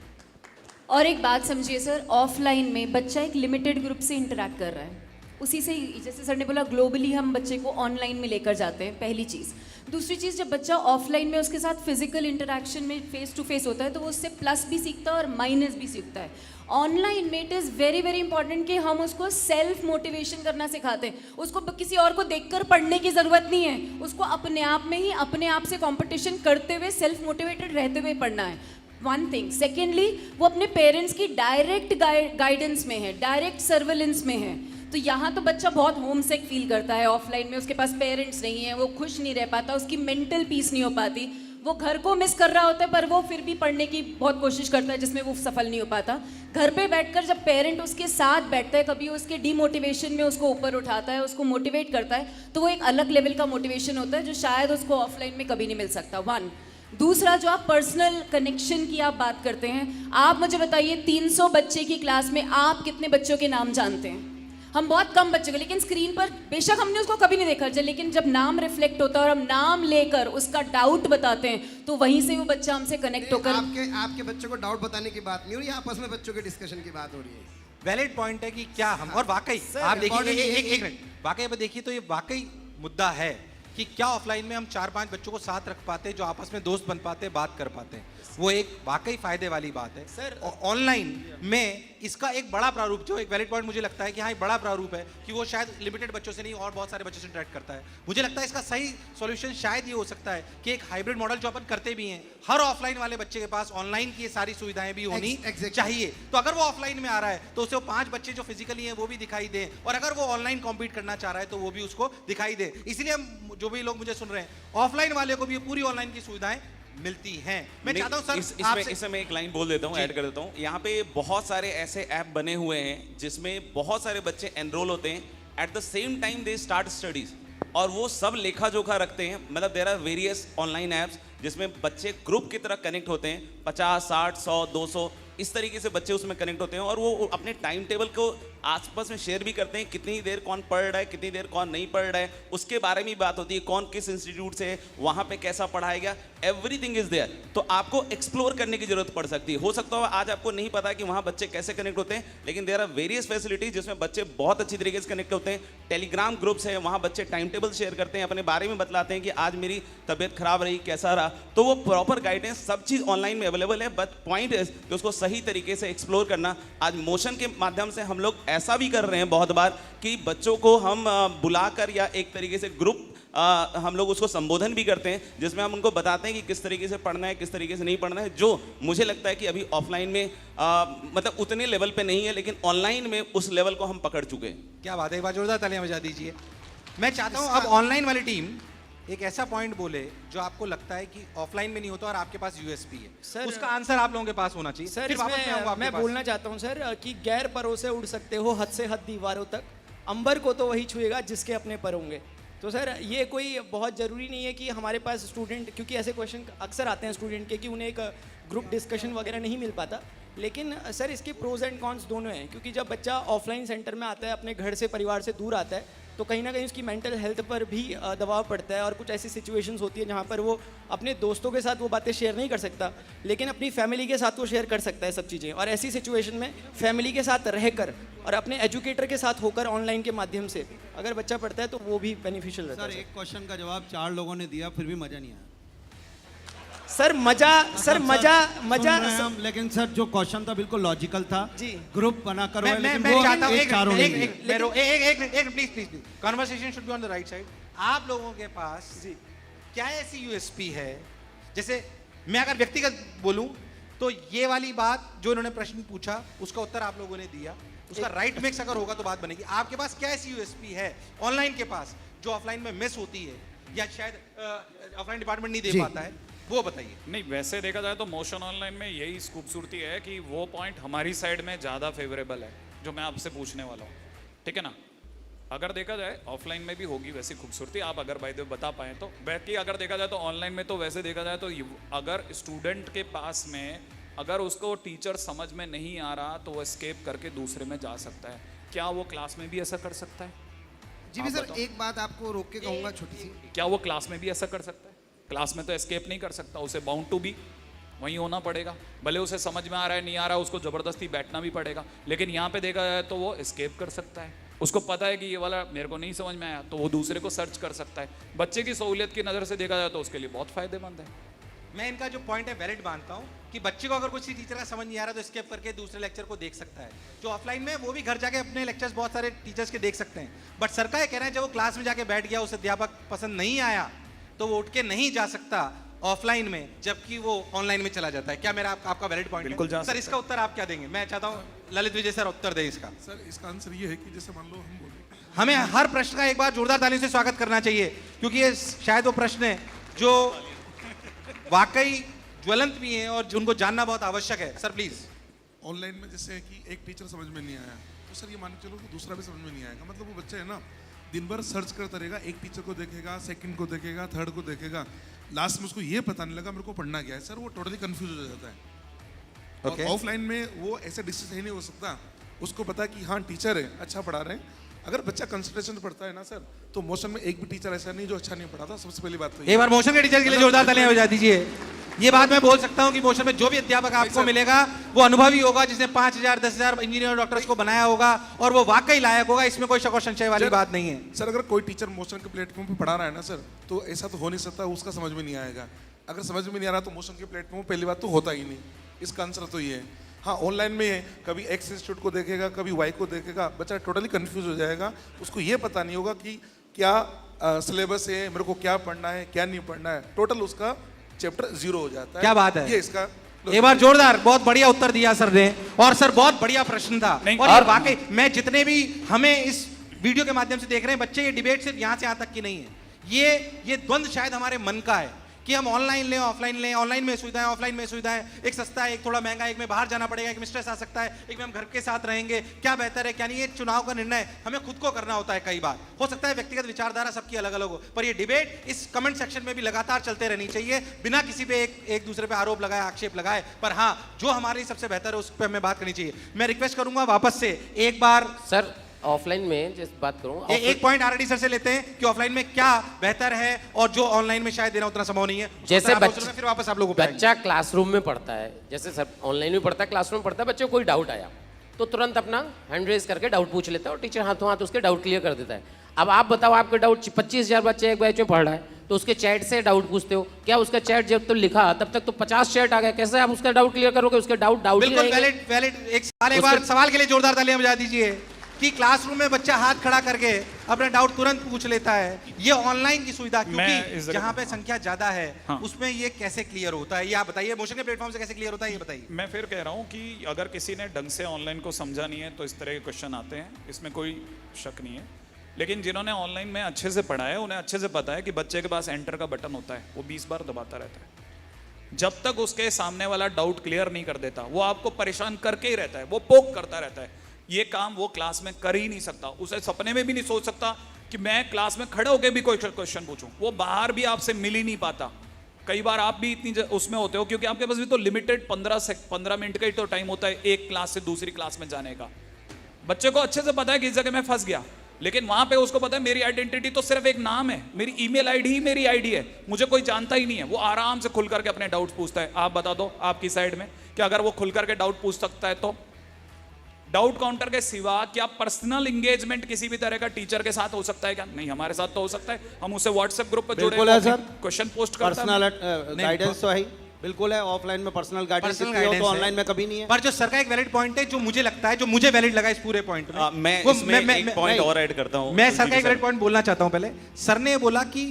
और एक बात समझिए सर, ऑफलाइन में बच्चा एक लिमिटेड ग्रुप से इंटरेक्ट कर रहा है, उसी से ही, जैसे सर ने बोला ग्लोबली हम बच्चे को ऑनलाइन में लेकर जाते हैं, पहली चीज़। दूसरी चीज़, जब बच्चा ऑफलाइन में उसके साथ फिजिकल इंटरेक्शन में फेस टू फेस होता है तो वो उससे प्लस भी सीखता है और माइनस भी सीखता है। ऑनलाइन में it is very very important कि हम उसको सेल्फ मोटिवेशन करना सिखाते हैं। उसको किसी और को देखकर पढ़ने की ज़रूरत नहीं है, उसको अपने आप में ही अपने आप से कंपटीशन करते हुए सेल्फ मोटिवेटेड रहते हुए पढ़ना है, वन थिंग। सेकेंडली, वो अपने पेरेंट्स की डायरेक्ट गाइडेंस में है, डायरेक्ट सर्वेलेंस में है। तो यहाँ तो बच्चा बहुत होमसिक फील करता है ऑफलाइन में, उसके पास पेरेंट्स नहीं है, वो खुश नहीं रह पाता, उसकी मेंटल पीस नहीं हो पाती, वो घर को मिस कर रहा होता है पर वो फिर भी पढ़ने की बहुत कोशिश करता है जिसमें वो सफल नहीं हो पाता। घर पे बैठकर जब पेरेंट उसके साथ बैठता है, कभी उसके डीमोटिवेशन में उसको ऊपर उठाता है, उसको मोटिवेट करता है, तो वो एक अलग लेवल का मोटिवेशन होता है जो शायद उसको ऑफलाइन में कभी नहीं मिल सकता। वन दूसरा, जो आप पर्सनल कनेक्शन की आप बात करते हैं, आप मुझे बताइए 300 बच्चे की क्लास में आप कितने बच्चों के नाम जानते हैं? हम बहुत कम बच्चों को, लेकिन स्क्रीन पर बेशक हमने उसको कभी नहीं देखा, लेकिन जब नाम रिफ्लेक्ट होता है और हम नाम लेकर उसका डाउट बताते हैं तो वहीं से वो बच्चा हमसे कनेक्ट होकर आपके बच्चों को डाउट बताने की बात नहीं हो रही, आपस में बच्चों के डिस्कशन की बात हो रही है। वैलिड पॉइंट है कि क्या हम, और वाकई आप देखिए एक मिनट, वाकई पे देखिए तो ये वाकई मुद्दा है कि क्या ऑफलाइन में हम 4-5 बच्चों को साथ रख पाते हैं जो आपस में दोस्त बन पाते हैं, बात कर पाते हैं, वो एक वाकई फायदे वाली बात है सर। ऑनलाइन में इसका एक बड़ा प्रारूप, जो एक वैलिड पॉइंट मुझे लगता है कि हाँ एक बड़ा प्रारूप है कि वो शायद लिमिटेड बच्चों से नहीं और बहुत सारे बच्चों से इंटरेक्ट करता है। मुझे लगता है इसका सही सॉल्यूशन शायद ये हो सकता है कि एक हाइब्रिड मॉडल जो अपन करते भी हैं, हर ऑफलाइन वाले बच्चे के पास ऑनलाइन की ये सारी सुविधाएं भी होनी चाहिए। तो अगर वो ऑफलाइन में आ रहा है तो उसे वो 5 बच्चे जो फिजिकली हैं वो भी दिखाई दें, और अगर वो ऑनलाइन कॉम्पीट करना चाह रहा है तो वो भी उसको दिखाई दे। इसलिए हम जो भी लोग मुझे सुन रहे हैं, ऑफलाइन वाले को भी पूरी ऑनलाइन की सुविधाएं मिलती हैं। मैं चाहता हूं सर इसमें मैं एक लाइन बोल देता हूं, ऐड कर देता हूं। यहाँ पे बहुत सारे ऐसे ऐप बने हुए हैं जिसमें बहुत सारे बच्चे एनरोल होते हैं, at the same time they start studies, और वो सब लेखा जोखा रखते हैं। मतलब there are various online apps जिसमें बच्चे ग्रुप की तरह कनेक्ट होते हैं, 50, 60, 100, 200 इस तरीके से बच्चे उसमें कनेक्ट होते हैं, और वो अपने टाइम टेबल को आसपास में शेयर भी करते हैं, कितनी देर कौन पढ़ रहा है, कितनी देर कौन नहीं पढ़ रहा है, उसके बारे में बात होती है, कौन किस इंस्टीट्यूट से है, वहाँ पे कैसा पढ़ाएगा, एवरीथिंग इज देयर। तो आपको एक्सप्लोर करने की जरूरत पड़ सकती है। हो सकता है आज आपको नहीं पता कि वहाँ बच्चे कैसे कनेक्ट होते हैं, लेकिन देयर आर वेरियस फैसिलिटीज जिसमें बच्चे बहुत अच्छी तरीके से कनेक्ट होते हैं। टेलीग्राम ग्रुप्स है, वहाँ बच्चे टाइम टेबल शेयर करते हैं, अपने बारे में बतलाते हैं कि आज मेरी तबीयत खराब रही, कैसा रहा। तो वो प्रॉपर गाइडेंस सब चीज़ ऑनलाइन में अवेलेबल है, बट पॉइंट इज कि उसको सही तरीके से एक्सप्लोर करना। आज मोशन के माध्यम से हम लोग ऐसा भी कर रहे हैं बहुत बार कि बच्चों को हम बुलाकर या एक तरीके से ग्रुप हम लोग उसको संबोधन भी करते हैं, जिसमें हम उनको बताते हैं कि किस तरीके से पढ़ना है, किस तरीके से नहीं पढ़ना है, जो मुझे लगता है कि अभी ऑफलाइन में मतलब उतने लेवल पे नहीं है, लेकिन ऑनलाइन में उस लेवल को हम पकड़ चुके हैं। क्या बात है, एक बार जोरदार तालियां बजा दीजिए। मैं चाहता हूं अब ऑनलाइन वाली टीम एक ऐसा पॉइंट बोले जो आपको लगता है कि ऑफलाइन में नहीं होता और आपके पास यूएसपी है, सर, उसका आंसर आप लोगों के पास होना चाहिए। सर फिर वापस मैं आऊंगा आपके मैं पास। बोलना चाहता हूँ सर कि गैर परों से उड़ सकते हो हद से हद दीवारों तक, अंबर को तो वही छुएगा जिसके अपने पर होंगे। तो सर ये कोई बहुत ज़रूरी नहीं है कि हमारे पास स्टूडेंट, क्योंकि ऐसे क्वेश्चन अक्सर आते हैं स्टूडेंट के कि उन्हें एक ग्रुप डिस्कशन वगैरह नहीं मिल पाता, लेकिन सर इसके प्रोज एंड कॉन्स दोनों हैं। क्योंकि जब बच्चा ऑफलाइन सेंटर में आता है, अपने घर से परिवार से दूर आता है, तो कहीं ना कहीं उसकी मेंटल हेल्थ पर भी दबाव पड़ता है, और कुछ ऐसी सिचुएशंस होती है जहाँ पर वो अपने दोस्तों के साथ वो बातें शेयर नहीं कर सकता, लेकिन अपनी फैमिली के साथ वो शेयर कर सकता है सब चीज़ें। और ऐसी सिचुएशन में फैमिली के साथ रहकर और अपने एजुकेटर के साथ होकर ऑनलाइन के माध्यम से अगर बच्चा पढ़ता है तो वो भी बेनिफिशियल रहता है। सर एक क्वेश्चन का जवाब 4 लोगों ने दिया, फिर भी मजा नहीं आया। सर मजा सुन रहे हैं हम, लेकिन सर जो क्वेश्चन था बिल्कुल लॉजिकल था जी। ग्रुप बना कर मैं चाहता हूं please conversation should be on the right side. आप लोगों के पास क्या ऐसी यूएसपी है, जैसे मैं अगर व्यक्तिगत बोलूं तो ये वाली बात जो इन्होंने प्रश्न पूछा उसका उत्तर आप लोगों ने दिया, उसका राइट मिक्स अगर होगा तो बात बनेगी। आपके पास क्या ऐसी यूएसपी है ऑनलाइन के पास जो ऑफलाइन में मिस होती है या शायद ऑफलाइन डिपार्टमेंट नहीं दे पाता है, वो बताइए। नहीं, वैसे देखा जाए तो मोशन ऑनलाइन में यही खूबसूरती है कि वो पॉइंट हमारी साइड में ज़्यादा फेवरेबल है जो मैं आपसे पूछने वाला हूँ, ठीक है ना। अगर देखा जाए ऑफलाइन में भी होगी वैसी खूबसूरती, आप अगर बाय द वे बता पाएँ तो। बाकी अगर देखा जाए तो ऑनलाइन में तो वैसे देखा जाए तो अगर स्टूडेंट के पास में अगर उसको टीचर समझ में नहीं आ रहा तो वो एस्केप करके दूसरे में जा सकता है। क्या वो क्लास में भी ऐसा कर सकता है? जी भी सर, एक बात आपको रोक के कहूँगा छोटी सी, क्या वो क्लास में भी ऐसा कर सकता है? क्लास में तो एस्केप नहीं कर सकता, उसे बाउंड टू बी वहीं होना पड़ेगा। भले उसे समझ में आ रहा है नहीं आ रहा है, उसको ज़बरदस्ती बैठना भी पड़ेगा। लेकिन यहाँ पे देखा जाए तो वो एस्केप कर सकता है, उसको पता है कि ये वाला मेरे को नहीं समझ में आया तो वो दूसरे को सर्च कर सकता है। बच्चे की सहूलियत की नज़र से देखा जाए तो उसके लिए बहुत फ़ायदेमंद है। मैं इनका जो पॉइंट है वैलिड मानता हूँ कि बच्चे को अगर कुछ टीचर का समझ नहीं आ रहा तो स्किप करके दूसरे लेक्चर को देख सकता है। जो ऑफलाइन में वो भी घर जाके अपने लेक्चर्स बहुत सारे टीचर्स के देख सकते हैं, बट सर का ये कहना है जब वो क्लास में जाके बैठ गया, उसे अध्यापक पसंद नहीं आया तो वो उठ के नहीं जा सकता ऑफलाइन में, जबकि वो ऑनलाइन में चला जाता है। क्या मेरा आपका वैलिड पॉइंट बिल्कुल है? सर इसका उत्तर आप क्या देंगे? मैं चाहता हूँ ललित विजय सर उत्तर दें इसका। सर इसका आंसर ये है कि जैसे मान लो हम बोले हमें हर प्रश्न का एक बार जोरदार तालियों से स्वागत करना चाहिए, क्योंकि ये शायद वो प्रश्न है जो वाकई ज्वलंत भी हैं और उनको जानना बहुत आवश्यक है। Sir please. ऑनलाइन में जैसे है कि एक टीचर समझ में नहीं आया तो सर ये मान के चलो कि दूसरा भी समझ में नहीं आएगा। मतलब वो बच्चा है ना दिन भर सर्च करता रहेगा, एक टीचर को देखेगा, सेकंड को देखेगा, थर्ड को देखेगा, लास्ट में उसको ये पता नहीं लगा मेरे को पढ़ना क्या है सर, वो टोटली कंफ्यूज हो जाता है। Okay. और ऑफलाइन में वो ऐसे डिसीजन ही नहीं हो सकता, उसको पता है कि हाँ टीचर है, अच्छा पढ़ा रहे हैं। अगर बच्चा कंसंट्रेशन पढ़ता है ना सर, तो मोशन में एक भी टीचर ऐसा नहीं जो अच्छा नहीं पढ़ाता। सबसे पहली बात तो एक बार मोशन के टीचर के लिए जोरदार तालियां बजा दीजिए। ये बात मैं बोल सकता हूं कि मोशन में जो भी अध्यापक आपको मिलेगा वो अनुभवी होगा, जिसने 5,000 10,000 इंजीनियर डॉक्टर्स को बनाया होगा और वो वाकई लायक होगा, इसमें कोई शक और संशय वाली बात नहीं है। सर अगर कोई टीचर मोशन के प्लेटफॉर्म पे पढ़ा रहा है ना सर, तो ऐसा तो हो नहीं सकता उसका समझ में नहीं आएगा। अगर समझ में नहीं आ रहा तो मोशन के प्लेटफॉर्म पहली बात तो होता ही नहीं। इसका आंसर तो ये है। हाँ ऑनलाइन में कभी एक्स इंस्टीट्यूट को देखेगा, कभी वाई को देखेगा, बच्चा टोटली कंफ्यूज हो जाएगा। उसको ये पता नहीं होगा कि क्या सिलेबस है, मेरे को क्या पढ़ना है, क्या नहीं पढ़ना है। टोटल उसका चैप्टर 0 हो जाता है। क्या बात है, ये इसका एक बार जोरदार, बहुत बढ़िया उत्तर दिया सर ने। और सर बहुत बढ़िया प्रश्न था। और ये वाकई मैं जितने भी हमें इस वीडियो के माध्यम से देख रहे हैं बच्चे, ये डिबेट सिर्फ यहाँ से यहाँ तक की नहीं है। ये द्वंद्व शायद हमारे मन का है कि हम ऑनलाइन लें ऑफलाइन लें, ऑनलाइन में सुविधाएं ऑफलाइन में सुविधाएं, एक सस्ता है एक थोड़ा महंगा, एक में बाहर जाना पड़ेगा, एक में स्ट्रेस आ सकता है, एक में हम घर के साथ रहेंगे, क्या बेहतर है क्या नहीं। ये चुनाव का निर्णय हमें खुद को करना होता है। कई बार हो सकता है व्यक्तिगत विचारधारा सबकी अलग अलग हो, पर ये डिबेट इस कमेंट सेक्शन में भी लगातार चलते रहनी चाहिए, बिना किसी पे एक दूसरे पे आरोप लगाए, आक्षेप लगाए। पर हाँ, जो हमारे लिए सबसे बेहतर है उस पर हमें बात करनी चाहिए। मैं रिक्वेस्ट करूंगा वापस से एक बार सर ऑफलाइन में जिस बात करूं, एक पॉइंट आरडी सर से लेते हैं कि ऑफलाइन में क्या बेहतर है और जो ऑनलाइन में शायद देना उतना संभव नहीं है। जैसे फिर वापस आप लोगों को बच्चा क्लासरूम में पढ़ता है, जैसे सर ऑनलाइन में पढ़ता है, क्लासरूम में पढ़ता है, बच्चे को कोई डाउट आया तो तुरंत अपना हैंड रेज करके डाउट पूछ लेता है और टीचर हाथों हाथ उसके डाउट क्लियर कर देता है। अब आप बताओ, आपके डाउट 25,000 बच्चे एक बैच में पढ़ रहा है, तो उसके चैट से डाउट पूछते हो क्या? उसका चैट जब तो लिखा तब तक तो 50 चैट आ गया, कैसे आप उसका डाउट क्लियर करोगे? उसके डाउट बिल्कुल वैलिड एक बार सवाल के लिए जोरदार तालियां बजा दीजिए कि क्लासरूम में बच्चा हाथ खड़ा करके अपना डाउट तुरंत पूछ लेता है। ये ऑनलाइन की सुविधा, क्योंकि जहां पे संख्या ज्यादा है उसमें ये कैसे क्लियर होता है, ये आप बताइए। मोशन के प्लेटफॉर्म से कैसे क्लियर होता है ये बताइए। मैं फिर कह रहा हूँ कि अगर किसी ने ढंग से ऑनलाइन को समझा नहीं है तो इस तरह के क्वेश्चन आते हैं, इसमें कोई शक नहीं है। लेकिन जिन्होंने ऑनलाइन में अच्छे से पढ़ा है उन्हें अच्छे से पता है कि बच्चे के पास एंटर का बटन होता है, वो 20 बार दबाता रहता है। जब तक उसके सामने वाला डाउट क्लियर नहीं कर देता, वो आपको परेशान करके ही रहता है, वो पोक करता रहता है। ये काम वो क्लास में कर ही नहीं सकता, उसे सपने में भी नहीं सोच सकता कि मैं क्लास में खड़े होकर भी कोई क्वेश्चन पूछूं। वो बाहर भी आपसे मिल ही नहीं पाता। कई बार आप भी इतनी उसमें होते हो क्योंकि आपके पास भी तो लिमिटेड 15 मिनट का ही तो टाइम होता है एक क्लास से दूसरी क्लास में जाने का। बच्चे को अच्छे से पता है कि इस जगह मैं फंस गया, लेकिन वहां पे उसको पता है मेरी आइडेंटिटी तो सिर्फ एक नाम है, मेरी ईमेल आईडी ही मेरी आईडी है, मुझे कोई जानता ही नहीं है। वो आराम से खुल करके अपने डाउट्स पूछता है। आप बता दो आपकी साइड में कि अगर वो खुल करके डाउट पूछ सकता है तो डाउट काउंटर के सिवा क्या पर्सनल एंगेजमेंट किसी भी तरह का टीचर के साथ हो सकता है क्या? नहीं, हमारे साथ तो हो सकता है। हम उसे व्हाट्सएप ग्रुप पर जुड़े क्वेश्चन पोस्ट करते हैं। पर्सनल गाइडेंस तो है ही, बिल्कुल है। ऑफलाइन में पर्सनल गाइडेंस तो ऑनलाइन में कभी नहीं है। पर जो सर का एक वैलिड पॉइंट है, जो मुझे लगता है, जो मुझे वैलिड लगा इस पूरे पॉइंट में, मैं इसमें एक पॉइंट और ऐड करता हूं। मैं सर का एक वैलिड पॉइंट बोलना चाहता हूं। पहले सर ने बोला कि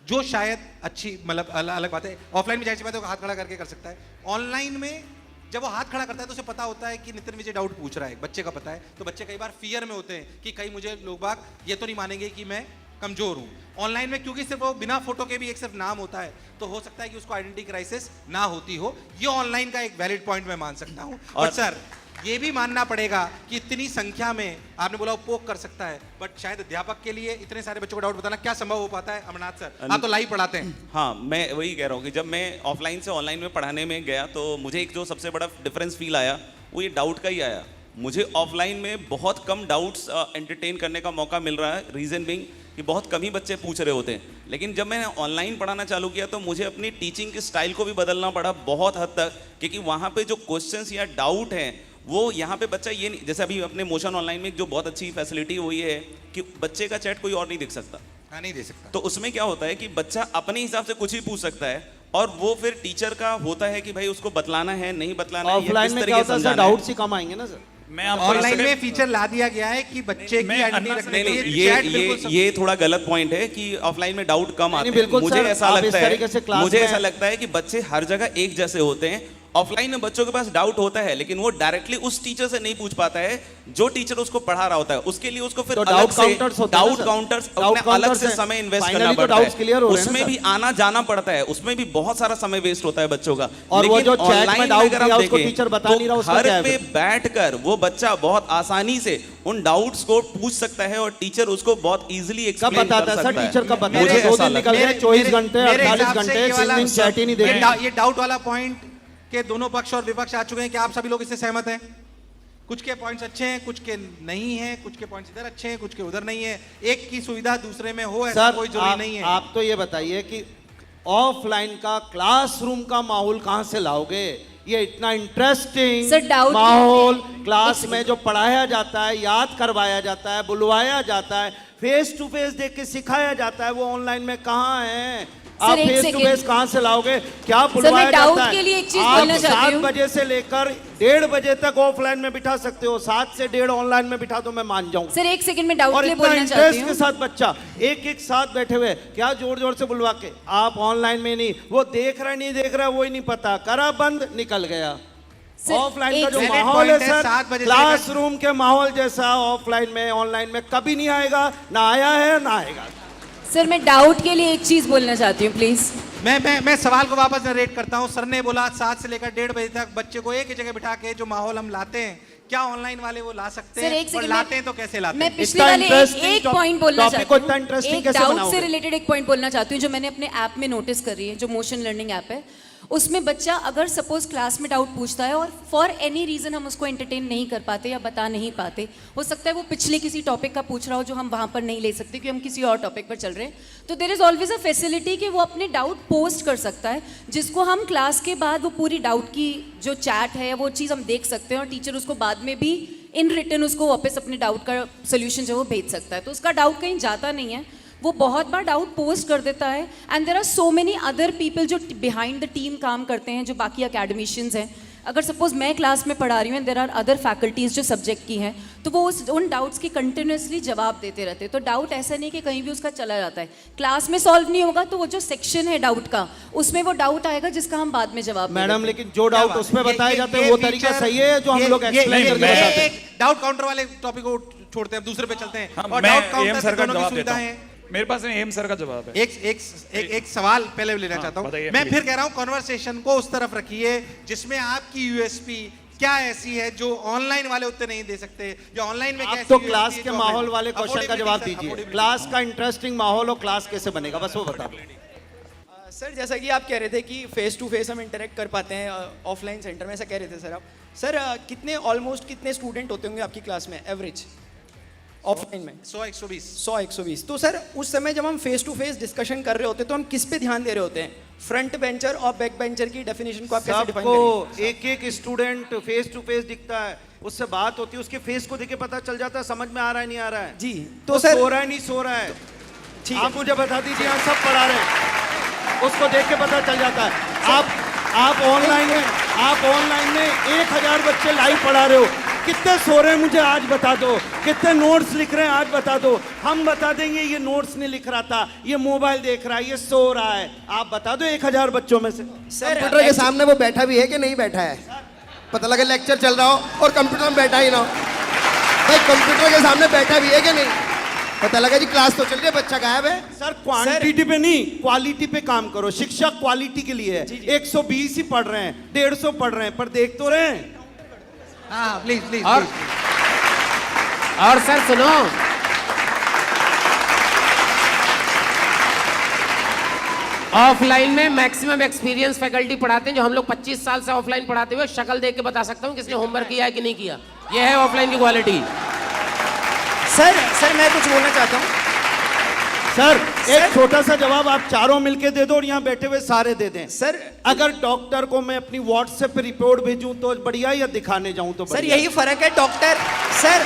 जो शायद अच्छी मतलब अलग बात है, ऑफलाइन में जाहिर सी बात है हाथ खड़ा करके कर सकता है, ऑनलाइन में जब वो हाथ खड़ा करता है तो उसे पता होता है कि नितिन विजय डाउट पूछ रहा है, बच्चे का पता है, तो बच्चे कई बार फियर में होते हैं कि कहीं मुझे लोग बाग ये तो नहीं मानेंगे कि मैं कमजोर हूं। ऑनलाइन में क्योंकि सिर्फ वो बिना फोटो के भी एक सिर्फ नाम होता है, तो हो सकता है कि उसको आइडेंटिटी क्राइसिस ना होती हो। ये ऑनलाइन का एक वैलिड पॉइंट मैं मान सकता हूं। और सर ये भी मानना पड़ेगा कि इतनी संख्या में आपने बोला वो पोक कर सकता है, बट शायद अध्यापक के लिए इतने सारे बच्चों को डाउट बताना क्या संभव हो पाता है? अमरनाथ सर, आप तो लाइव पढ़ाते हैं। हाँ, मैं वही कह रहा हूँ कि जब मैं ऑफलाइन से ऑनलाइन में पढ़ाने में गया तो मुझे एक जो सबसे बड़ा डिफरेंस फील आया वो ये डाउट का ही आया। मुझे ऑफलाइन में बहुत कम डाउट्स एंटरटेन करने का मौका मिल रहा है, रीज़न बिंग कि बहुत कम ही बच्चे पूछ रहे होते हैं। लेकिन जब मैंने ऑनलाइन पढ़ाना चालू किया तो मुझे अपनी टीचिंग के स्टाइल को भी बदलना पड़ा बहुत हद तक, क्योंकि वहाँ पे जो क्वेश्चंस या डाउट हैं वो यहाँ पे बच्चा ये नहीं, जैसे अभी अपने मोशन ऑनलाइन में जो बहुत अच्छी फैसिलिटी वो ये है कि बच्चे का चैट कोई और नहीं देख सकता। हाँ, नहीं दे सकता। तो उसमें क्या होता है कि बच्चा अपने हिसाब से कुछ भी पूछ सकता है और वो फिर टीचर का होता है कि भाई उसको बतलाना है नहीं बतलाना है, ऑफलाइन में क्या होता है, डाउट्स ही कम आएंगे ना सर। मैं ऑनलाइन में फीचर ला दिया गया है कि बच्चे की आइडेंटिटी रखने के लिए ये थोड़ा गलत पॉइंट है कि ऑफलाइन में डाउट कम आते हैं। मुझे ऐसा लगता है कि बच्चे हर जगह एक जैसे होते हैं ऑफलाइन में बच्चों के पास डाउट होता है, लेकिन वो डायरेक्टली उस टीचर से नहीं पूछ पाता है जो टीचर उसको पढ़ा रहा होता है। उसके लिए उसको फिर तो अलग डाउट से काउंटर्स होते हैं ना डाउट सर? काउंटर्स डाउट अपने अलग काउंटर्स से है। समय इन्वेस्ट Finally करना तो पड़ता doubts clear हो है, रहे हैं ना उसमें सर? भी आना जाना पड़ता है, उसमें भी बहुत सारा समय वेस्ट होता है बच्चों का। और वो लेकिन जो chat में online doubt अगर दिया आप उसको देखें, टीचर बता तो नहीं रहा, उसका घर क्या है पे फिर? बैठकर वो बच्चा बहुत आसानी से उन डाउट्स को पूछ सकता है और टीचर उसको बहुत इजीली कब एक्सप्लेन कर बताता है सकता सर? है। टीचर कब बताता मुझे है? 2 ऐसा दिन निकल लगता है। गए, 24 घंटे, मेरे 48 हिसाब से घंटे, ये 3 वाला- दिन चैट ही नहीं देखे। ये डाउट वाला पॉइंट के दोनों पक्ष और विपक्ष आ चुके हैं कि आप सभी लोग इससे सहमत हैं? कुछ के पॉइंट्स अच्छे हैं, कुछ के नहीं हैं, कुछ के पॉइंट्स इधर अच्छे हैं, कुछ के उधर नहीं है। एक की सुविधा दूसरे में हो ऐसा सर कोई जरूरी नहीं है। आप तो ये बताइए कि ऑफलाइन का क्लासरूम का माहौल कहाँ से लाओगे? ये इतना इंटरेस्टिंग सर, डाउट माहौल एक क्लास सेकंड। में जो पढ़ाया जाता है, याद करवाया जाता है, बुलवाया जाता है, फेस टू फेस देख के सिखाया जाता है, वो ऑनलाइन में कहाँ है? सर, आप एक फेस टू सेकंड। फेस कहाँ से लाओगे? क्या मैं बुलवाया डाउट जाता है? के लिए एक चीज आप बोलना चाहती 7 हूँ। बजे से लेकर 1:30 बजे तक ऑफलाइन में बिठा सकते हो, 7 से 1:30 ऑनलाइन में बिठा दो, मैं मान जाऊँ। सर एक सेकंड में डाउट और के लिए इतना बोलना चाहती इंटरेस्ट हूँ। के साथ बच्चा एक साथ बैठे हुए, क्या जोर जोर से बुलवा के आप ऑनलाइन में नहीं, वो देख रहा नहीं देख रहा वो ही नहीं पता, करा बंद निकल गया। सर, ऑफलाइन का एक जो सेकंड माहौल है पॉइंट है, सर, 7 बजे से क्लासरूम के माहौल जैसा ऑफलाइन में ऑनलाइन में कभी नहीं आएगा, ना आया है ना आएगा। सर मैं डाउट के लिए एक चीज बोलना चाहती हूँ प्लीज। मैं सवाल को वापस नरेट करता हूं। सर ने बोला 7 से लेकर 1:30 बजे तक बच्चे को एक ही जगह बिठा के जो माहौल हम लाते हैं, क्या ऑनलाइन वाले वो ला सकते सर हैं? एक और सेकंड लाते हैं तो कैसे लाते मैं हैं? पिछले इतना वाले interesting एक पॉइंट बोलना topic को इतना चाहती हूँ। interesting एक कैसे डाउट बनाओगे? से रिलेटेड एक पॉइंट बोलना चाहती हूँ जो मैंने अपने ऐप में नोटिस कर रही है, जो मोशन लर्निंग ऐप है। उसमें बच्चा अगर सपोज क्लास में डाउट पूछता है और फॉर एनी रीजन हम उसको एंटरटेन नहीं कर पाते या बता नहीं पाते, हो सकता है वो पिछले किसी टॉपिक का पूछ रहा हो जो हम वहाँ पर नहीं ले सकते क्योंकि हम किसी और टॉपिक पर चल रहे हैं, तो there is always a facility कि वो अपने डाउट पोस्ट कर सकता है, जिसको हम क्लास के बाद वो पूरी डाउट की जो चैट है वो चीज़ हम देख सकते हैं और टीचर उसको बाद में भी इन रिटर्न उसको वापस अपने डाउट का सोल्यूशन जो वो भेज सकता है। तो उसका डाउट कहीं जाता नहीं है, वो बहुत बार डाउट पोस्ट कर देता है। And there are so many other people जो बिहाइंड द टीम काम करते हैं, जो बाकी अकेडमिशियंस हैं। अगर सपोज मैं क्लास में पढ़ा रही हूँ and there are other faculties जो सब्जेक्ट की हैं, तो वो उन डाउट्स की कंटिन्यूसली जवाब देते रहते हैं। तो डाउट ऐसा नहीं कि कहीं भी उसका चला जाता है, क्लास में सॉल्व नहीं होगा तो वो जो सेक्शन है डाउट का उसमें वो डाउट आएगा जिसका हम बाद में जवाब मैडम लेकिन जो डाउट बात? उसमें ये- बताए ये- जाते ये हैं वो feature- तरीका सही है जो हम लोग ये- एक्सप्लेन ये- करके ये- बताते हैं? एक डाउट काउंटर वाले टॉपिक को छोड़ते हैं, दूसरे पे चलते हैं। और मैं डाउट काउंटर एम से सर का दोनों की जवाब सुविधा देता है। हूँ। मेरे पास एम सर का जवाब है। एक सवाल पहले भी लेना चाहता हूँ। बताइए, मैं please। फिर कह रहा हूँ कॉन्वर्सेशन को उस तरफ रखिए जिसमें आपकी यूएसपी क्या ऐसी है जो ऑनलाइन वाले उतने नहीं दे सकते, या ऑनलाइन में आप क्या तो ऐसी क्लास USP है के जो माहौल ऑनलाइन- वाले क्वेश्चन का जवाब Affordability, दीजिए। affordability। क्लास का इंटरेस्टिंग माहौल और क्लास कैसे बनेगा, बस वो बता दो। सर जैसा कि आप कह रहे थे कि फेस टू फेस हम इंटरेक्ट कर पाते हैं ऑफलाइन सेंटर में, ऐसा कह रहे थे सर आप। सर कितने ऑलमोस्ट कितने स्टूडेंट होते होंगे आपकी क्लास में एवरेज ऑफलाइन में? 100-120। 100-120। तो सर उस समय जब हम फेस टू फेस डिस्कशन कर रहे होते हैं तो हम किस पे ध्यान दे रहे होते हैं? फ्रंट बेंचर और बैक बेंचर की डेफिनेशन को आप कैसे डिफाइन सबको करेंगे? एक एक स्टूडेंट फेस टू फेस दिखता है, उससे बात होती है, उसके फेस को देख के पता चल जाता है समझ में आ रहा है नहीं आ रहा है। जी तो तो सर सो रहा है नहीं सो रहा है, ठीक है। आप मुझे बता दीजिए, यहाँ सब पढ़ा रहे हैं, उसको देख के पता चल जाता है। आप ऑनलाइन में 1000 बच्चे लाइव पढ़ा रहे हो, कितने सो रहे हैं मुझे आज बता दो, कितने नोट्स लिख रहे हैं आज बता दो। हम बता देंगे ये नोट्स नहीं लिख रहा था, ये मोबाइल देख रहा है, ये सो रहा है। आप बता दो 1000 बच्चों में से। सर कंप्यूटर के सामने वो बैठा भी है कि नहीं बैठा है, पता लगे लेक्चर चल रहा हो और कंप्यूटर में बैठा ही ना हो। भाई कंप्यूटर के सामने बैठा भी है कि नहीं, पता लगा जी क्लास तो चल रही है, बच्चा गायब है। सर क्वांटिटी पे नहीं क्वालिटी पे काम करो, शिक्षा क्वालिटी के लिए है। 120 ही पढ़ रहे हैं, 150 पढ़ रहे हैं, पर देख तो रहे हैं। हाँ प्लीज प्लीज। और सर सुनो, ऑफलाइन में मैक्सिमम एक्सपीरियंस फैकल्टी पढ़ाते हैं, जो हम लोग 25 साल से ऑफलाइन पढ़ाते हुए शक्ल देख के बता सकता हूँ किसने होमवर्क किया है कि नहीं किया। ये है ऑफलाइन की क्वालिटी। सर मैं कुछ बोलना चाहता हूँ। सर एक छोटा सा जवाब आप चारों मिलके दे दो और यहाँ बैठे हुए सारे दे दें। सर अगर डॉक्टर को मैं अपनी व्हाट्सएप पे रिपोर्ट भेजूं तो बढ़िया, या दिखाने जाऊं तो सर बढ़िया? यही फर्क है डॉक्टर। सर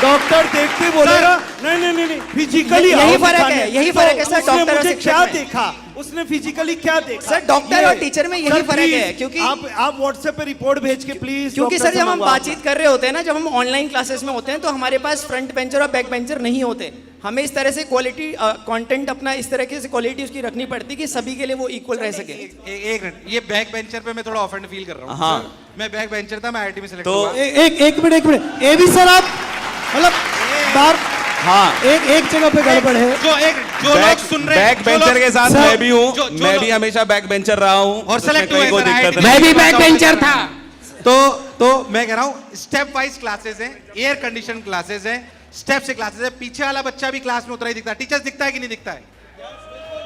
डॉक्टर देखते ही बोलेगा नहीं फिजिकली यही फर्क है, यही फर्क है सर, डॉक्टर और मुझे शिक्षक क्या में। देखा, उसने फिजिकली क्या देखा? सर, डॉक्टर ये- और टीचर में यही सर, फर्क है, प्लीज, क्योंकि- आप व्हाट्सएप पे रिपोर्ट भेज के प्लीज, क्योंकि डॉक्टर सर से जब हम मंगवाओ। बातचीत कर रहे होते हैं ना, जब हम ऑनलाइन क्लासेस में होते हैं तो हमारे पास फ्रंट बेंचर और बैक बेंचर नहीं होते। हमें इस तरह से क्वालिटी कंटेंट अपना इस तरह से क्वालिटी उसकी रखनी पड़ती कि सभी के लिए वो इक्वल रह सके। एक मिनट, ये बैक बेंचर पे मैं थोड़ा ऑफेंड फील कर रहा हूँ। हाँ। मैं बैक बेंचर था, मैं आईआईटी में सिलेक्ट तो- हुआ। एक मिनट ए भी सर आप मतलब बार हाँ, एक जगह पे गड़बड़ है। जो लोग सुन रहे हैं, बैक बेंचर के साथ सर, मैं भी हूँ, जो मैं लोग- भी हमेशा बैक बेंचर रहा हूँ और उसमें select कहीं हुए कोई सर, दिक्कत IIT नहीं। मैं भी बैक बेंचर था। तो मैं कह रहा हूँ स्टेप वाइज क्लासेस हैं, एयर कंडीशन क्लासेस हैं, स्टेप से क्लासेस है। पीछे वाला बच्चा भी क्लास में उतना ही दिखता है, टीचर्स दिखता है कि नहीं दिखता है।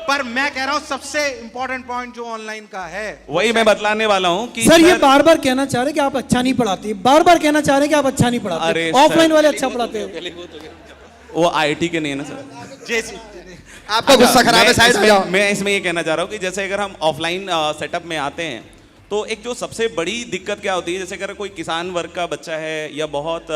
पर मैं कह रहा हूँ सबसे इंपॉर्टेंट पॉइंट जो ऑनलाइन का है, वही मैं बतलाने वाला हूँ कि सर ये बार बार कहना चाह रहे हैं कि आप अच्छा नहीं पढ़ाते, बार बार कहना चाह रहे हैं कि आप अच्छा नहीं पढ़ाते, अरे ऑफलाइन सर। वाले अच्छा पढ़ाते हो। वो आईटी के नहीं है ना सर। जैसे आपका गुस्सा खराब है, मैं साइड हो जाओ। मैं इसमें ये कहना चाह रहा हूँ कि जैसे अगर हम ऑफलाइन सेटअप में आते हैं तो एक जो सबसे बड़ी दिक्कत क्या होती है, जैसे अगर कोई किसान वर्ग का बच्चा है या बहुत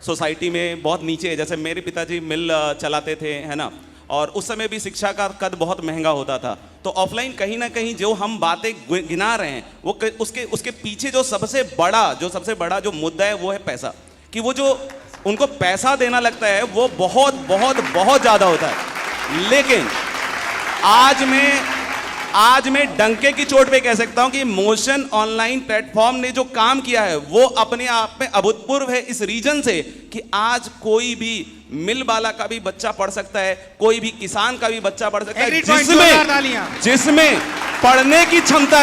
सोसाइटी में बहुत नीचे है, जैसे मेरे पिताजी मिल चलाते थे, है ना, और उस समय भी शिक्षा का कद बहुत महंगा होता था। तो ऑफलाइन कहीं ना कहीं जो हम बातें गिना रहे हैं वो उसके पीछे जो सबसे बड़ा जो मुद्दा है वो है पैसा, कि वो जो उनको पैसा देना लगता है वो बहुत बहुत बहुत ज़्यादा होता है। लेकिन आज मैं डंके की चोट पे कह सकता हूं कि मोशन ऑनलाइन प्लेटफॉर्म ने जो काम किया है वो अपने आप में अभूतपूर्व है, इस रीजन से कि आज कोई भी मिल वाला का भी बच्चा पढ़ सकता है, कोई भी किसान का भी बच्चा पढ़ सकता है, जिसमें पढ़ने की क्षमता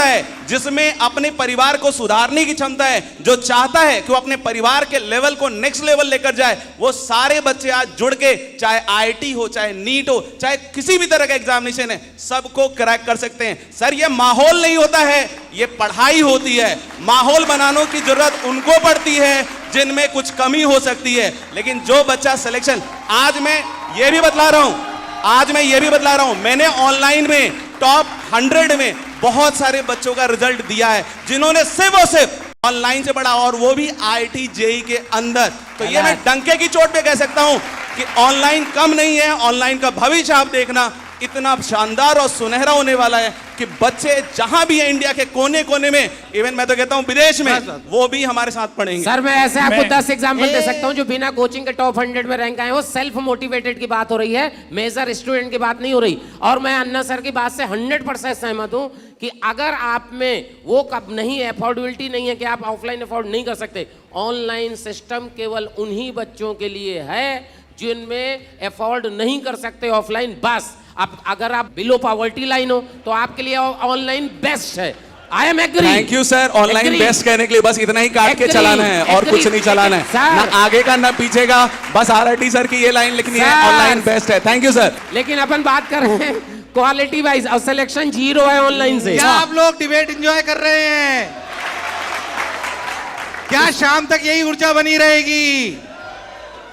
है, जिसमें अपने परिवार को सुधारने की क्षमता है, जो चाहता है कि वो अपने परिवार के लेवल को नेक्स्ट लेवल लेकर जाए, वो सारे बच्चे आज जुड़ के, चाहे आईआईटी हो, चाहे नीट हो, चाहे किसी भी तरह का एग्जामिनेशन है, सबको क्रैक कर सकते हैं। सर ये माहौल नहीं होता है, ये पढ़ाई होती है। माहौल बनाने की जरूरत उनको पड़ती है जिनमें कुछ कमी हो सकती है। लेकिन जो बच्चा सिलेक्शन, आज मैं ये भी बतला रहा हूं, मैंने ऑनलाइन में टॉप 100 में बहुत सारे बच्चों का रिजल्ट दिया है जिन्होंने सिर्फ और सिर्फ ऑनलाइन से पढ़ा, और वो भी आईआईटी जेईई के अंदर। तो ये मैं डंके की चोट पे कह सकता हूं कि ऑनलाइन कम नहीं है, ऑनलाइन का भविष्य आप देखना इतना शानदार और सुनहरा होने वाला है कि बच्चे जहां भी है इंडिया के कोने कोने में, इवन मैं तो कहता हूं विदेश में, वो भी हमारे साथ पढ़ेंगे। सर मैं ऐसे आपको 10 एग्जांपल दे सकता हूं जो बिना कोचिंग के टॉप 100 में रैंक आए। वो सेल्फ मोटिवेटेड की बात हो रही है, मेजर स्टूडेंट की बात नहीं हो रही। और मैं अन्ना सर की बात से 100% सहमत हूं कि अगर आप में वो कब नहीं है, अफोर्डेबिलिटी नहीं है कि आप ऑफलाइन अफोर्ड नहीं कर सकते, ऑनलाइन सिस्टम केवल उन्हीं बच्चों के लिए है जिनमें अफोर्ड नहीं कर सकते ऑफलाइन। बस आप अगर आप बिलो पॉवर्टी लाइन हो तो आपके लिए ऑनलाइन बेस्ट है। I am agree. Thank you sir, online best कहने के लिए बस इतना ही काट के चलाना है और कुछ नहीं चलाना है, ना आगे का ना पीछे का, बस आरआरटी सर की ये लाइन लिखनी है, ऑनलाइन बेस्ट है। Thank you sir. लेकिन अपन बात कर रहे हैं क्वालिटी वाइज, और सिलेक्शन 0 है ऑनलाइन से। क्या आप लोग डिबेट एंजॉय कर रहे हैं? क्या शाम तक यही ऊर्जा बनी रहेगी?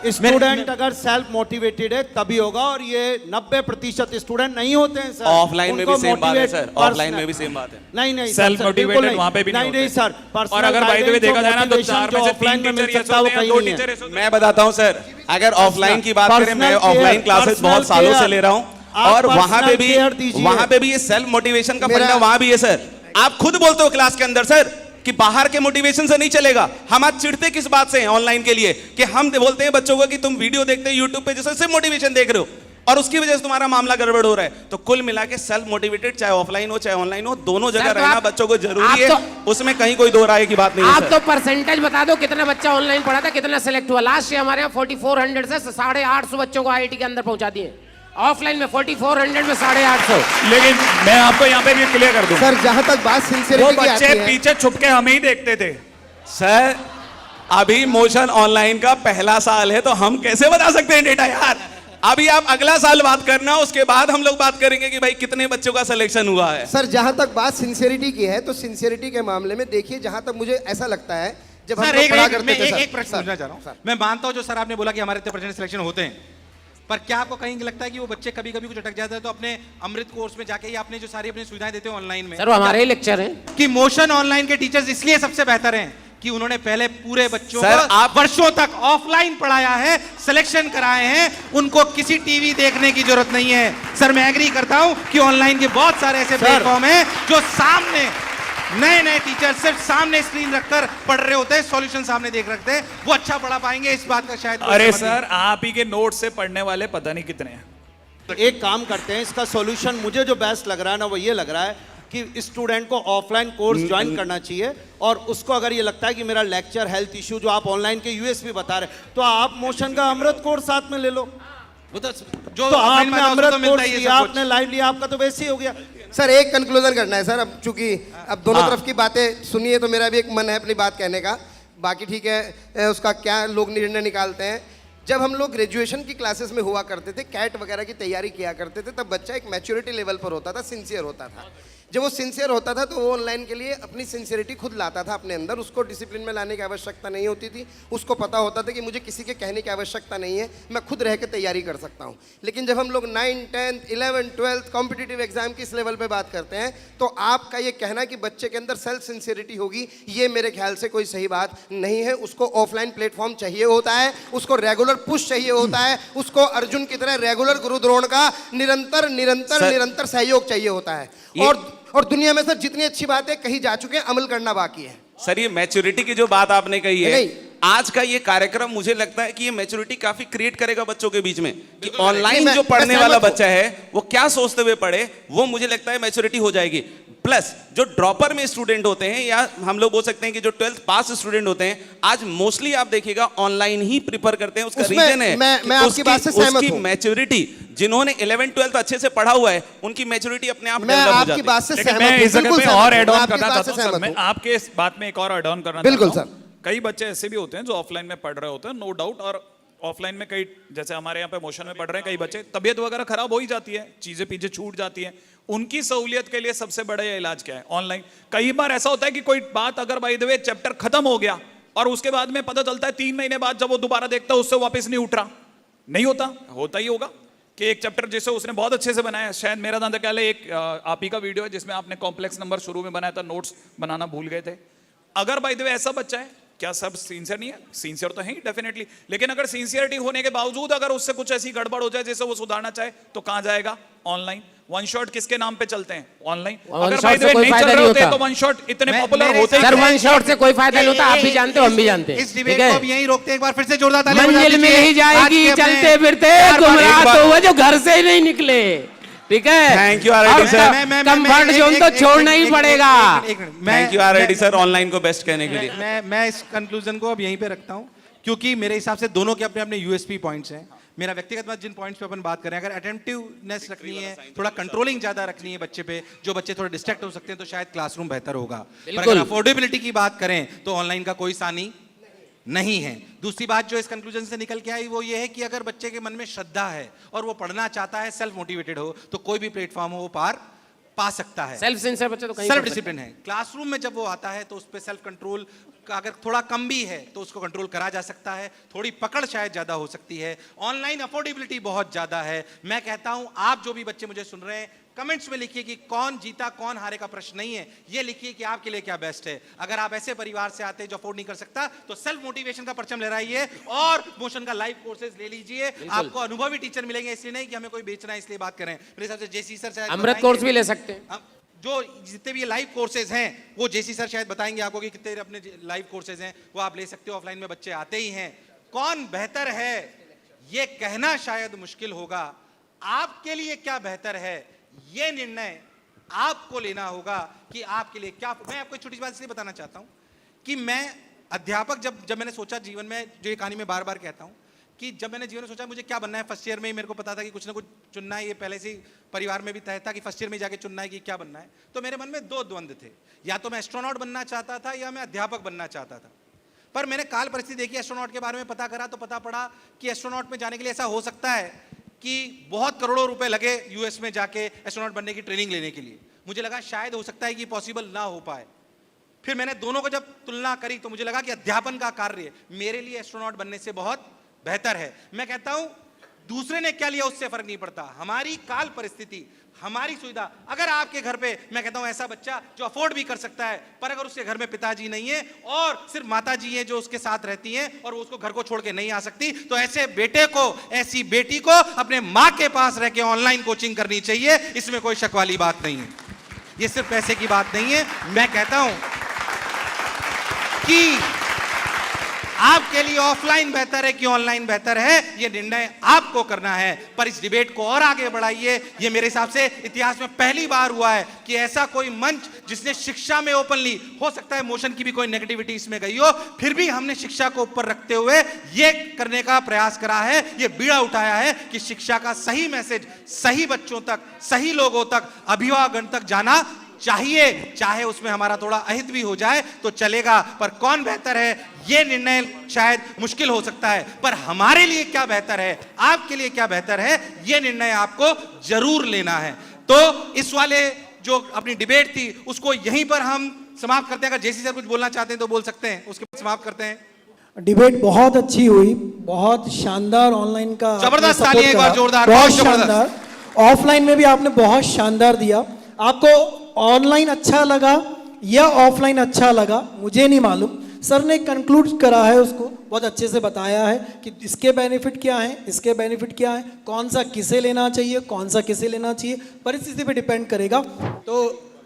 स्टूडेंट अगर सेल्फ मोटिवेटेड है तभी होगा, और ये 90% स्टूडेंट नहीं होते हैं सर। ऑफलाइन में भी सेम बात है सर, ऑफलाइन में भी सेम बात है। नहीं सेल्फ मोटिवेटेड वहां पे भी नहीं नहीं सर। और अगर बाय द वे देखा जाए ना तो 4 में से 3 टीचर ये होते हैं, 2 टीचर ऐसे होते हैं। मैं बताता हूं सर, अगर ऑफलाइन की बात करें, मैं ऑफलाइन क्लासेस बहुत सालों से ले रहा हूं, और वहां पे भी ये सेल्फ मोटिवेशन का फंडा वहां भी है सर। आप खुद बोलते हो क्लास के अंदर सर कि बाहर के मोटिवेशन से नहीं चलेगा। हम आज चिढ़ते किस बात से हैं ऑनलाइन के लिए, कि हम बोलते हैं बच्चों को कि तुम वीडियो देखते हो यूट्यूब पे, जैसे सिर्फ मोटिवेशन देख रहे हो, और उसकी वजह से तुम्हारा मामला गड़बड़ हो रहा है। तो कुल मिला के सेल्फ मोटिवेटेड, चाहे ऑफलाइन हो चाहे ऑनलाइन हो, दोनों जगह रहना बच्चों को जरूरी है, उसमें कहीं कोई दो राय की बात नहीं है। आप तो परसेंटेज बता दो, कितना बच्चा ऑनलाइन पढ़ा था, कितना सिलेक्ट हुआ। लास्ट ईयर हमारे यहाँ 4400 से 850 बच्चों को आईआईटी के अंदर पहुंचा दिए। ऑफलाइन में 4400 में 850। लेकिन मैं आपको यहाँ पे भी क्लियर कर दूं सर, जहां तक बात वो सिंसियरिटी की आती बच्चे है, पीछे छुप के हमें ही देखते थे सर। अभी मोशन ऑनलाइन का पहला साल है तो हम कैसे बता सकते हैं डेटा यार। अभी आप अगला साल बात करना, उसके बाद हम लोग बात करेंगे कि भाई कितने बच्चों का सिलेक्शन हुआ है। सर जहां तक बात सिंसियरिटी की है, तो सिंसियरिटी के मामले में देखिए, जहां तक मुझे ऐसा लगता है, जब हम सर लोग पढ़ा करते थे, एक प्रश्न पूछना चाह रहा हूं। मैं मानता हूं जो सर आपने बोला कि हमारे इतने परसेंट सिलेक्शन होते हैं, पर क्या आपको कहीं लगता है कि वो बच्चे कभी कभी कुछ अटक जाते हैं तो अपने अमृत कोर्स में जाके या अपने जो सारी अपनी सुविधाएं देते हैं ऑनलाइन में, सर वो हमारे ही लेक्चर हैं कि मोशन ऑनलाइन के टीचर्स इसलिए सबसे बेहतर हैं कि उन्होंने पहले पूरे बच्चों सर, को आप वर्षों तक ऑफलाइन पढ़ाया है, सिलेक्शन कराए हैं, उनको किसी टीवी देखने की जरूरत नहीं है। सर मैं एग्री करता हूं कि ऑनलाइन के बहुत सारे ऐसे प्लेटफॉर्म हैं जो सामने नए नए टीचर सिर्फ सामने स्क्रीन रखकर पढ़ रहे होते हैं, सॉल्यूशन सामने देख रखते हैं, वो अच्छा पढ़ा पाएंगे इस बात का शायद कोई अरे समझ नहीं। सर, आप ही के नोट से पढ़ने वाले पता नहीं कितने हैं। एक काम करते हैं, इसका सॉल्यूशन मुझे जो बेस्ट लग रहा है ना वो ये लग रहा है कि स्टूडेंट को ऑफलाइन कोर्स ज्वाइन करना चाहिए, और उसको अगर ये लगता है कि मेरा लेक्चर हेल्थ इशू जो आप ऑनलाइन के यूएसपी बता रहे, तो आप मोशन का अमृत कोर्स साथ में ले लो। वो तो जो तो offline आपने में आता है, उसको अमृत तो मिलता कोर्स ही है लिया, सब कुछ। आपने लाइव लिया, आपका तो वैसे ही हो गया। सर एक कंक्लूजन करना है सर, अब चूंकि अब दोनों तरफ की बातें सुनिए तो मेरा भी एक मन है अपनी बात कहने का, बाकी ठीक है उसका क्या लोग निर्णय निकालते हैं। जब हम लोग ग्रेजुएशन की क्लासेस में हुआ करते थे, कैट वगैरह की तैयारी किया करते थे, तब बच्चा एक मैच्योरिटी लेवल पर होता था, सिंसियर होता था। जब वो सिंसियर होता था तो वो ऑनलाइन के लिए अपनी सिंसियरिटी खुद लाता था अपने अंदर, उसको डिसिप्लिन में लाने की आवश्यकता नहीं होती थी, उसको पता होता था कि मुझे किसी के कहने की आवश्यकता नहीं है, मैं खुद रह के तैयारी कर सकता हूँ। लेकिन जब हम लोग 9, 10, 11, 12 कॉम्पिटिटिव एग्जाम की इस लेवल पे बात करते हैं, तो आपका ये कहना कि बच्चे के अंदर सेल्फ सिंसियरिटी होगी, ये मेरे ख्याल से कोई सही बात नहीं है। उसको ऑफलाइन प्लेटफॉर्म चाहिए होता है, उसको रेगुलर पुश चाहिए होता है, उसको अर्जुन की तरह रेगुलर गुरु द्रोण का निरंतर सहयोग चाहिए होता है। और दुनिया में सर जितनी अच्छी बातें कही जा चुके हैं, अमल करना बाकी है। सर ये मैच्योरिटी की जो बात आपने कही है, नहीं। आज का ये कार्यक्रम मुझे लगता है कि ये मैच्योरिटी काफी क्रिएट करेगा बच्चों के बीच में, कि ऑनलाइन मैं जो पढ़ने सहमत वाला हूं। बच्चा है वो क्या सोचते हुए पढ़े, वो मुझे लगता है मैच्योरिटी हो जाएगी। प्लस जो ड्रॉपर में स्टूडेंट होते हैं, या हम लोग बोल सकते हैं कि जो 12th पास स्टूडेंट होते हैं, आज मोस्टली आप देखिएगा ऑनलाइन ही प्रिफर करते हैं। उसका उसमें रीजन है मैं आपकी बात से सहमत हूं। मैच्योरिटी, जिन्होंने 11th 12th अच्छे से पढ़ा हुआ है, उनकी मैच्योरिटी अपने आप मैं डेवलप हो आपकी जाती है। बात से लेकिन सहमत मैं हूं, इस जगह बिल्कुल पे सहमत और हूं, ऐड ऑन आपकी करना बात चाहता से हूं सर, सहमत मैं हूं। आपके इस बात में एक और ऐड ऑन करना बिल्कुल चाहता हूं। सर। कई बच्चे ऐसे भी होते हैं जो ऑफलाइन में पढ़ रहे होते हैं, नो डाउट, और ऑफलाइन में कई, जैसे हमारे यहाँ पे मोशन में पढ़ रहे हैं कई बच्चे, तबीयत वगैरह खराब हो ही जाती है, चीजें पीछे छूट जाती हैं। उनकी सहूलियत के लिए सबसे बड़ा ये इलाज क्या है? ऑनलाइन। कई बार ऐसा होता है कि कोई बात अगर बाय द वे चैप्टर खत्म हो गया और उसके बाद में पता चलता है 3 महीने बाद जब वो दोबारा देखता है उससे वापस नहीं उठ रहा, नहीं होता ही होगा कि एक चैप्टर जिसे उसने बहुत अच्छे से बनाया, शायद मेरा अंदाजा ख्याल है एक आप ही का वीडियो है जिसमें आपने कॉम्प्लेक्स नंबर शुरू में बनाया था, नोट्स बनाना भूल गए थे। अगर बाय द वे ऐसा बच्चा है, क्या सब सिंसियर नहीं है? सिंसियर तो है ही डेफिनेटली, लेकिन अगर सिंसियरिटी होने के बावजूद अगर उससे कुछ ऐसी गड़बड़ हो जाए जिसे वो सुधारना चाहे, तो कहां जाएगा? ऑनलाइन। वन शॉट किसके नाम पे चलते हैं? ऑनलाइन। अगर बाय द वे नहीं चल रहे होते तो वन शॉट इतने पॉपुलर होते सर वन शॉट से कोई फायदा नहीं होता, आप भी जानते हो, हम भी जानते हैं। इस डिबेट को अब यहीं रोकते हैं, एक बार फिर से जोरदार तालियां बजा मंजिल दीजिए। में ही जाएगी आज के अपने चलते फिरते, चार बार- गुमराह तो हुए जो घर से ही नहीं निकले। ठीक है, Thank you, RD sir. Comfort zone तो छोड़ना ही पड़ेगा। Thank you RAD sir online को बेस्ट कहने के लिए। मैं इस कंक्लूजन को अब यहीं पे रखता हूं, क्योंकि मेरे हिसाब से दोनों के अपने अपने यूएसपी पॉइंट्स हैं। मेरा व्यक्तिगत मत, जिन पॉइंट्स पे अपन बात करें, अगर अटेम्प्टिवनेस रखनी है, थोड़ा कंट्रोलिंग ज्यादा रखनी है बच्चे पे, जो बच्चे थोड़े डिस्ट्रैक्ट हो सकते हैं, तो शायद क्लासरूम बेहतर होगा। पर अगर अफोर्डेबिलिटी की बात करें तो ऑनलाइन का कोई सानी नहीं है। दूसरी बात जो इस कंक्लूजन से निकल के आई वो ये है कि अगर बच्चे के मन में श्रद्धा है और वो पढ़ना चाहता है, सेल्फ मोटिवेटेड हो, तो कोई भी प्लेटफॉर्म हो वो पार पा सकता है। सेल्फ सिंसियर बच्चा तो कहीं सेल्फ डिसिप्लिन है। क्लासरूम में जब वो आता है तो उस पर सेल्फ कंट्रोल का अगर थोड़ा कम भी है तो उसको कंट्रोल करा जा सकता है, थोड़ी पकड़ शायद ज्यादा हो सकती है। ऑनलाइन अफोर्डेबिलिटी बहुत ज्यादा है। मैं कहता हूं आप जो भी बच्चे मुझे सुन रहे हैं, कमेंट्स में लिखिए कि कौन जीता कौन हारे का प्रश्न नहीं है, ये लिखिए कि आपके लिए क्या बेस्ट है। अगर आप ऐसे परिवार से आते हैं जो अफोर्ड नहीं कर सकता, तो सेल्फ मोटिवेशन का परचम लहराइए और मोशन का लाइव कोर्सेज ले लीजिए। आपको अनुभवी टीचर मिलेंगे, इसलिए नहीं कि हमें कोई बेचना है इसलिए बात करें। मेरे हिसाब से जेसी सर शायद अमृत कोर्स भी ले सकते हैं। जो जितने भी ये लाइव कोर्सेज हैं वो जेसी सर शायद बताएंगे आपको कि कितने अपने लाइव कोर्सेज हैं, वो आप ले सकते हो। ऑफलाइन में बच्चे आते ही हैं। कौन बेहतर है ये कहना शायद मुश्किल होगा, आपके लिए क्या बेहतर है ये निर्णय आपको लेना होगा कि आपके लिए क्या। मैं आपको एक छोटी सी बात इसलिए बताना चाहता हूं कि मैं अध्यापक जब मैंने सोचा जीवन में, जो ये कहानी में बार बार कहता हूं कि जब मैंने जीवन में सोचा मुझे क्या बनना है, फर्स्ट ईयर में ही मेरे को पता था कि कुछ ना कुछ चुनना है, ये पहले से ही परिवार में भी तय था कि फर्स्ट ईयर में जाके चुनना है कि क्या बनना है। तो मेरे मन में 2 द्वंद्व थे, या तो मैं एस्ट्रोनॉट बनना चाहता था या मैं अध्यापक बनना चाहता था। पर मैंने काल परिस्थिति देखी, एस्ट्रोनॉट के बारे में पता करा तो पता पड़ा कि एस्ट्रोनॉट में जाने के लिए ऐसा हो सकता है कि बहुत करोड़ों रुपए लगे यूएस में जाके एस्ट्रोनॉट बनने की ट्रेनिंग लेने के लिए। मुझे लगा शायद हो सकता है कि पॉसिबल ना हो पाए। फिर मैंने दोनों को जब तुलना करी तो मुझे लगा कि अध्यापन का कार्य मेरे लिए एस्ट्रोनॉट बनने से बहुत बेहतर है। मैं कहता हूं दूसरे ने क्या लिया उससे फर्क नहीं पड़ता, हमारी काल परिस्थिति, हमारी सुविधा। अगर आपके घर पे, मैं कहता हूं ऐसा बच्चा जो अफोर्ड भी कर सकता है, पर अगर उसके घर में पिताजी नहीं है और सिर्फ माताजी है जो उसके साथ रहती हैं और वो उसको घर को छोड़ के नहीं आ सकती, तो ऐसे बेटे को, ऐसी बेटी को अपने मां के पास रह के ऑनलाइन कोचिंग करनी चाहिए। इसमें कोई शक वाली बात नहीं है। ये सिर्फ पैसे की बात नहीं है। मैं कहता हूं कि आपके लिए ऑफलाइन बेहतर है कि ऑनलाइन बेहतर है, ये निर्णय आपको करना है। पर इस डिबेट को और आगे बढ़ाइए। ये मेरे हिसाब से इतिहास में पहली बार हुआ है कि ऐसा कोई मंच जिसने शिक्षा में ओपनली, हो सकता है मोशन की भी कोई नेगेटिविटी इसमें गई हो, फिर भी हमने शिक्षा को ऊपर रखते हुए ये करने का प्रयास करा है, ये बीड़ा उठाया है कि शिक्षा का सही मैसेज सही बच्चों तक, सही लोगों तक, अभिभावकगण तक जाना चाहिए। चाहे उसमें हमारा थोड़ा अहित भी हो जाए तो चलेगा, पर कौन बेहतर है ये निर्णय शायद मुश्किल हो सकता है, पर हमारे लिए क्या बेहतर है, आपके लिए क्या बेहतर है, ये निर्णय आपको जरूर लेना है। तो इस वाले जो अपनी डिबेट थी उसको यहीं पर हम समाप्त करते हैं। अगर जेसी सर कुछ बोलना चाहते हैं तो बोल सकते हैं, उसके बाद समाप्त करते हैं। डिबेट बहुत अच्छी हुई, बहुत शानदार। ऑनलाइन का जबरदस्त ताली एक बार जोरदार, बहुत बहुत जबरदस्त। शानदार। ऑफलाइन में भी आपने बहुत शानदार दिया। आपको ऑनलाइन अच्छा लगा या ऑफलाइन अच्छा लगा मुझे नहीं मालूम, सर ने कंक्लूड करा है, उसको बहुत अच्छे से बताया है कि इसके बेनिफिट क्या हैं, इसके बेनिफिट क्या हैं, कौन सा किसे लेना चाहिए, कौन सा किसे लेना चाहिए, परिस्थिति पे डिपेंड करेगा। तो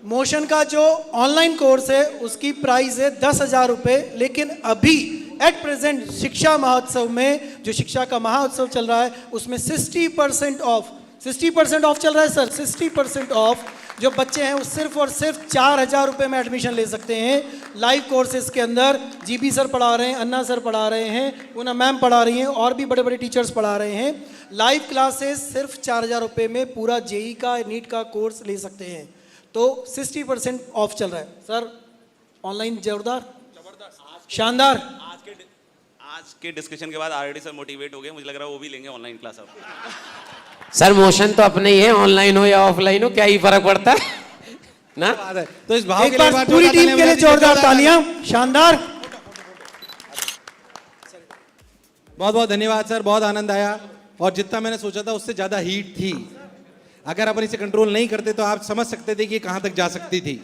मोशन का जो ऑनलाइन कोर्स है उसकी प्राइस है 10,000 रुपये, लेकिन अभी एट प्रेजेंट शिक्षा महोत्सव में, जो शिक्षा का महोत्सव चल रहा है उसमें 60% ऑफ, 60% ऑफ चल रहा है सर, 60% ऑफ। जो बच्चे हैं वो सिर्फ और सिर्फ 4,000 रुपये में एडमिशन ले सकते हैं लाइव कोर्सेज के अंदर। जीबी सर पढ़ा रहे हैं, अन्ना सर पढ़ा रहे हैं, पूना मैम पढ़ा रही हैं, और भी बड़े बड़े टीचर्स पढ़ा रहे हैं। लाइव क्लासेस सिर्फ 4,000 रुपये में पूरा जेई का, नीट का कोर्स ले सकते हैं। तो 60% ऑफ चल रहा है सर। ऑनलाइन जोरदार, शानदार। आज के डिस्कशन के बाद आरडी सर मोटिवेट हो गए, मुझे लग रहा है वो भी लेंगे ऑनलाइन क्लास अब। सर मोशन तो अपने ही है, ऑनलाइन हो या ऑफलाइन हो, क्या ही फर्क पड़ता है ना। तो इस भाव एक के लिए बार पूरी टीम के लिए जोरदार तालियां, शानदार। बहुत बहुत धन्यवाद सर, बहुत आनंद आया। और जितना मैंने सोचा था उससे ज्यादा हीट थी। अगर अपन इसे कंट्रोल नहीं करते तो आप समझ सकते थे कि कहां तक जा सकती थी।